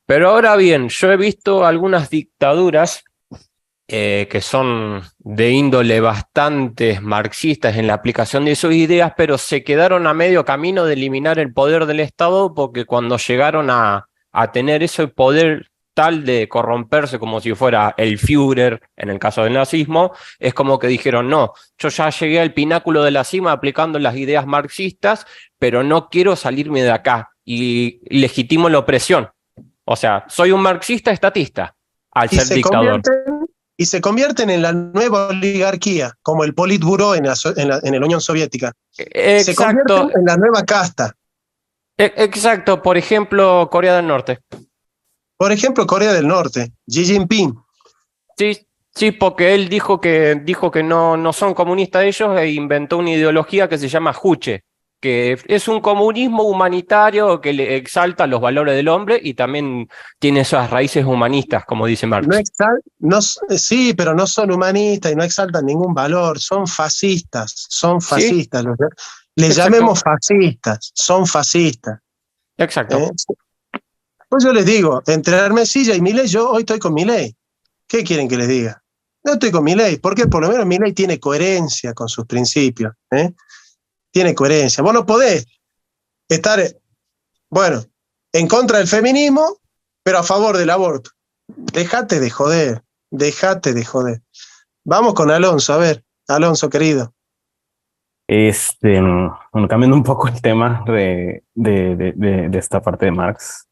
Pero ahora bien, yo he visto algunas dictaduras que son de índole bastante marxistas en la aplicación de sus ideas, pero se quedaron a medio camino de eliminar el poder del Estado, porque cuando llegaron a tener ese poder tal de corromperse como si fuera el Führer en el caso del nazismo, es como que dijeron, no, yo ya llegué al pináculo de la cima aplicando las ideas marxistas, pero no quiero salirme de acá y legitimo la opresión. O sea, soy un marxista estatista al ser dictador. Y se convierten en la nueva oligarquía, como el Politburó en la Unión Soviética. Exacto. Se convierten en la nueva casta. Exacto, por ejemplo, Corea del Norte. Por ejemplo, Corea del Norte, Xi Jinping. Sí, porque él dijo que no son comunistas ellos e inventó una ideología que se llama Juche, que es un comunismo humanitario que le exalta los valores del hombre y también tiene esas raíces humanistas, como dice Marx. Sí, pero no son humanistas y no exaltan ningún valor, son fascistas, ¿Sí? Les llamemos fascistas, son fascistas. Exacto. Pues yo les digo, entre Hermesilla y Milei, yo hoy estoy con Milei. ¿Qué quieren que les diga? Yo estoy con Milei, porque por lo menos Milei tiene coherencia con sus principios. Tiene coherencia. Vos no podés estar, bueno, en contra del feminismo, pero a favor del aborto. Dejate de joder. Vamos con Alonso, a ver, Alonso querido. Bueno, cambiando un poco el tema de esta parte de Marx.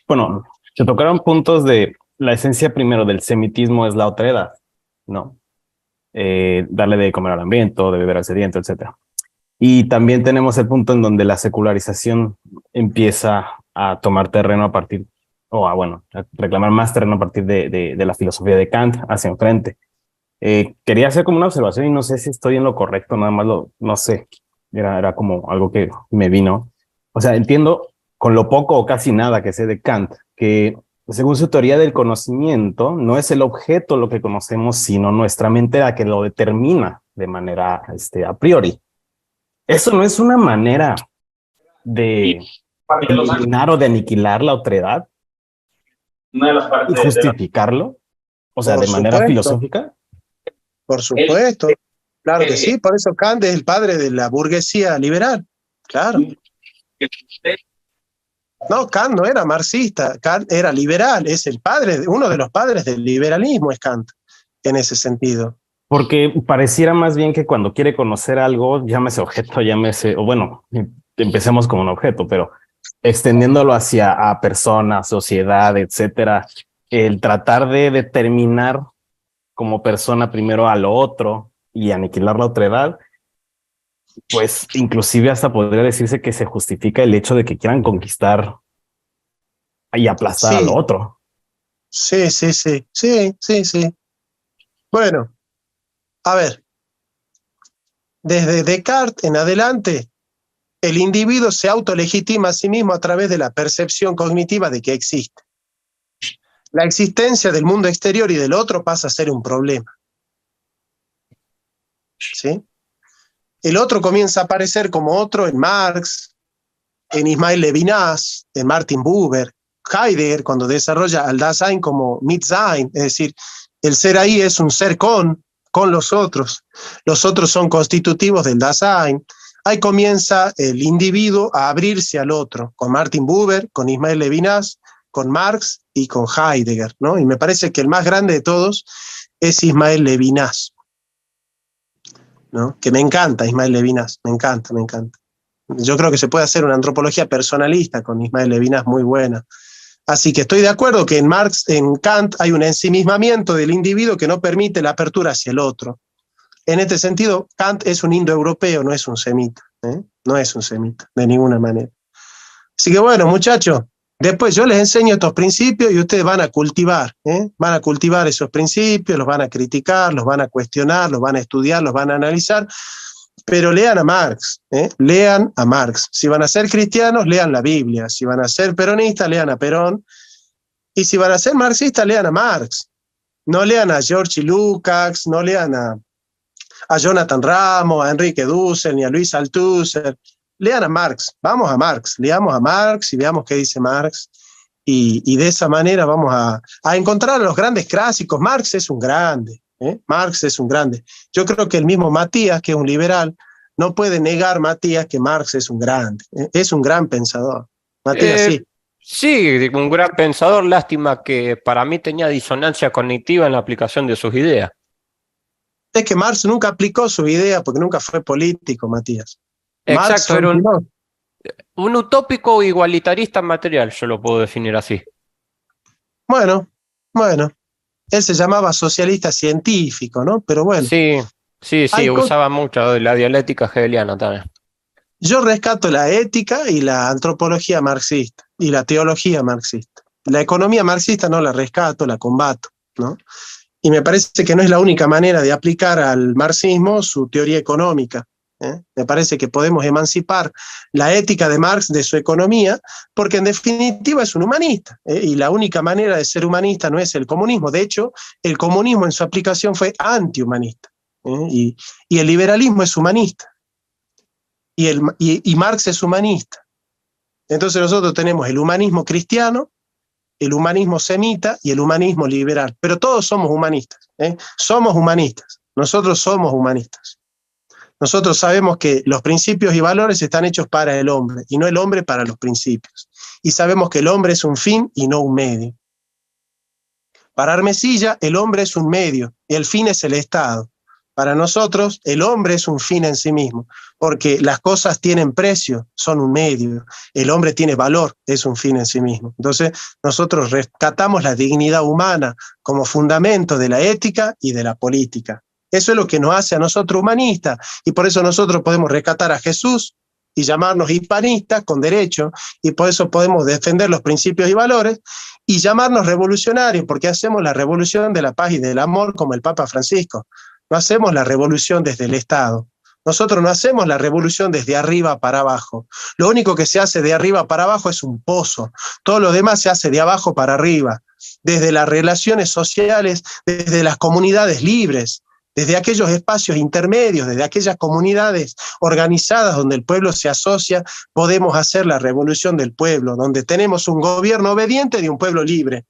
Bueno, se tocaron puntos de la esencia primero del semitismo es la otredad, ¿no? Darle de comer al hambriento, de beber al sediento, etc. Y también tenemos el punto en donde la secularización empieza a tomar terreno a partir, a reclamar más terreno a partir de la filosofía de Kant hacia enfrente. Quería hacer como una observación y no sé si estoy en lo correcto, nada más no sé, era como algo que me vino. O sea, entiendo con lo poco o casi nada que sé de Kant, que según su teoría del conocimiento, no es el objeto lo que conocemos, sino nuestra mente la que lo determina de manera a priori. Eso no es una manera de eliminar o de aniquilar la otredad y justificarlo, o sea, de manera filosófica. Por supuesto, claro que sí, por eso Kant es el padre de la burguesía liberal, claro. No, Kant no era marxista, Kant era liberal, es el padre, uno de los padres del liberalismo es Kant, en ese sentido. Porque pareciera más bien que cuando quiere conocer algo, llámese objeto, empecemos como un objeto, pero extendiéndolo hacia a personas, sociedad, etcétera, el tratar de determinar como persona primero a lo otro y aniquilar la otredad, pues inclusive hasta podría decirse que se justifica el hecho de que quieran conquistar y aplastar a lo otro. Sí. Bueno, a ver, desde Descartes en adelante, el individuo se autolegitima a sí mismo a través de la percepción cognitiva de que existe. La existencia del mundo exterior y del otro pasa a ser un problema. ¿Sí? El otro comienza a aparecer como otro en Marx, en Ismail Levinas, en Martin Buber, Heidegger cuando desarrolla al Dasein como Mitsein, es decir, el ser ahí es un ser con los otros son constitutivos del Dasein. Ahí comienza el individuo a abrirse al otro, con Martin Buber, con Ismail Levinas, con Marx y con Heidegger, ¿no? Y me parece que el más grande de todos es Ismail Levinas, ¿no? Que me encanta Ismail Levinas, me encanta. Yo creo que se puede hacer una antropología personalista con Ismail Levinas muy buena. Así que estoy de acuerdo que en Kant hay un ensimismamiento del individuo que no permite la apertura hacia el otro. En este sentido, Kant es un indoeuropeo, no es un semita, no es un semita, de ninguna manera. Así que bueno, muchachos, después yo les enseño estos principios y ustedes van a cultivar esos principios, los van a criticar, los van a cuestionar, los van a estudiar, los van a analizar, pero lean a Marx, lean a Marx. Si van a ser cristianos, lean la Biblia. Si van a ser peronistas, lean a Perón. Y si van a ser marxistas, lean a Marx. No lean a George Lukács, no lean a Jonathan Ramos, a Enrique Dussel, ni a Luis Althusser. Lean a Marx, vamos a Marx, leamos a Marx y veamos qué dice Marx. Y de esa manera vamos a encontrar a los grandes clásicos. Marx es un grande. Marx es un grande. Yo creo que el mismo Matías, que es un liberal, no puede negar, Matías, que Marx es un grande. Es un gran pensador. Matías, sí. Sí, un gran pensador, lástima que para mí tenía disonancia cognitiva en la aplicación de sus ideas. Es que Marx nunca aplicó su idea porque nunca fue político, Matías. Marx Exacto, fue era un filósofo. un utópico igualitarista material, yo lo puedo definir así. Bueno, él se llamaba socialista científico, ¿no? Pero bueno, Sí, sí, hay cosas. usaba mucho de la dialéctica hegeliana también. Yo rescato la ética y la antropología marxista y la teología marxista. La economía marxista no la rescato, la combato, ¿no? Y me parece que no es la única manera de aplicar al marxismo su teoría económica, ¿eh? Me parece que podemos emancipar la ética de Marx de su economía, porque en definitiva es un humanista, ¿eh? Y la única manera de ser humanista no es el comunismo. De hecho, el comunismo en su aplicación fue antihumanista, ¿eh? Y el liberalismo es humanista. Y Marx es humanista. Entonces nosotros tenemos el humanismo cristiano, el humanismo semita y el humanismo liberal. Pero todos somos humanistas, ¿eh? Somos humanistas. Nosotros somos humanistas. Nosotros sabemos que los principios y valores están hechos para el hombre y no el hombre para los principios. Y sabemos que el hombre es un fin y no un medio. Para Armesilla, el hombre es un medio y el fin es el Estado. Para nosotros, el hombre es un fin en sí mismo, porque las cosas tienen precio, son un medio. El hombre tiene valor, es un fin en sí mismo. Entonces, nosotros rescatamos la dignidad humana como fundamento de la ética y de la política. Eso es lo que nos hace a nosotros humanistas, y por eso nosotros podemos rescatar a Jesús y llamarnos hispanistas con derecho, y por eso podemos defender los principios y valores, y llamarnos revolucionarios, porque hacemos la revolución de la paz y del amor como el Papa Francisco. No hacemos la revolución desde el Estado. Nosotros no hacemos la revolución desde arriba para abajo. Lo único que se hace de arriba para abajo es un pozo. Todo lo demás se hace de abajo para arriba. Desde las relaciones sociales, desde las comunidades libres, desde aquellos espacios intermedios, desde aquellas comunidades organizadas donde el pueblo se asocia, podemos hacer la revolución del pueblo, donde tenemos un gobierno obediente de un pueblo libre.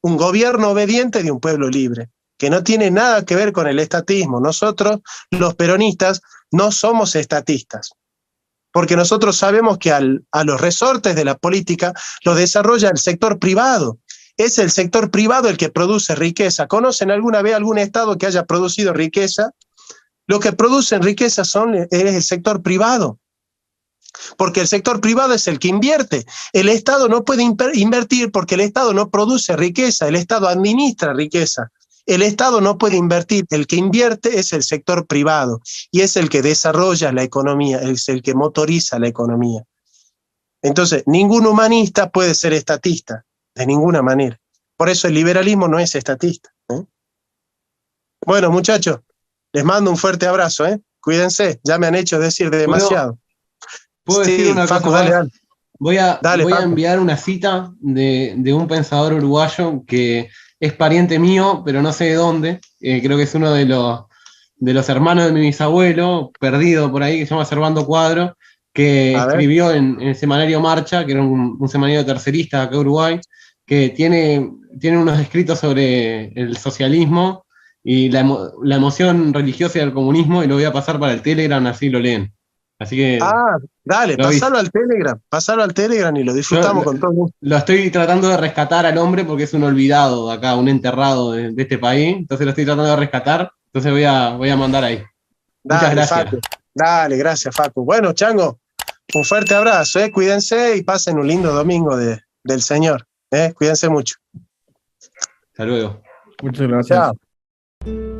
Un gobierno obediente de un pueblo libre, que no tiene nada que ver con el estatismo. Nosotros, los peronistas, no somos estatistas, porque nosotros sabemos que a los resortes de la política los desarrolla el sector privado. Es el sector privado el que produce riqueza. ¿Conocen alguna vez algún estado que haya producido riqueza? Lo que producen riqueza es el sector privado, porque el sector privado es el que invierte. El Estado no puede invertir porque el Estado no produce riqueza, el Estado administra riqueza. El Estado no puede invertir, el que invierte es el sector privado y es el que desarrolla la economía, es el que motoriza la economía. Entonces, ningún humanista puede ser estatista, de ninguna manera. Por eso el liberalismo no es estatista, ¿eh? Bueno, muchachos, les mando un fuerte abrazo, ¿eh? Cuídense, ya me han hecho decir demasiado. ¿Puedo Sí, decir una Facu, cosa dale, más? dale. Voy a Facu. enviar una cita de un pensador uruguayo que es pariente mío, pero no sé de dónde. Creo que es uno de los hermanos de mi bisabuelo, perdido por ahí, que se llama Servando Cuadro, que escribió en el semanario Marcha, que era un semanario tercerista acá en Uruguay, que tiene unos escritos sobre el socialismo y la emoción religiosa del comunismo, y lo voy a pasar para el Telegram, así lo leen. Así que... Dale, pasalo al Telegram y lo disfrutamos con todo gusto. Lo estoy tratando de rescatar al hombre porque es un olvidado de acá, un enterrado de este país, entonces lo estoy tratando de rescatar, entonces voy a mandar ahí. Muchas gracias. Facu. Dale, gracias, Facu. Bueno, Chango, un fuerte abrazo, cuídense y pasen un lindo domingo del Señor, cuídense mucho. Hasta luego. Muchas gracias. Chao.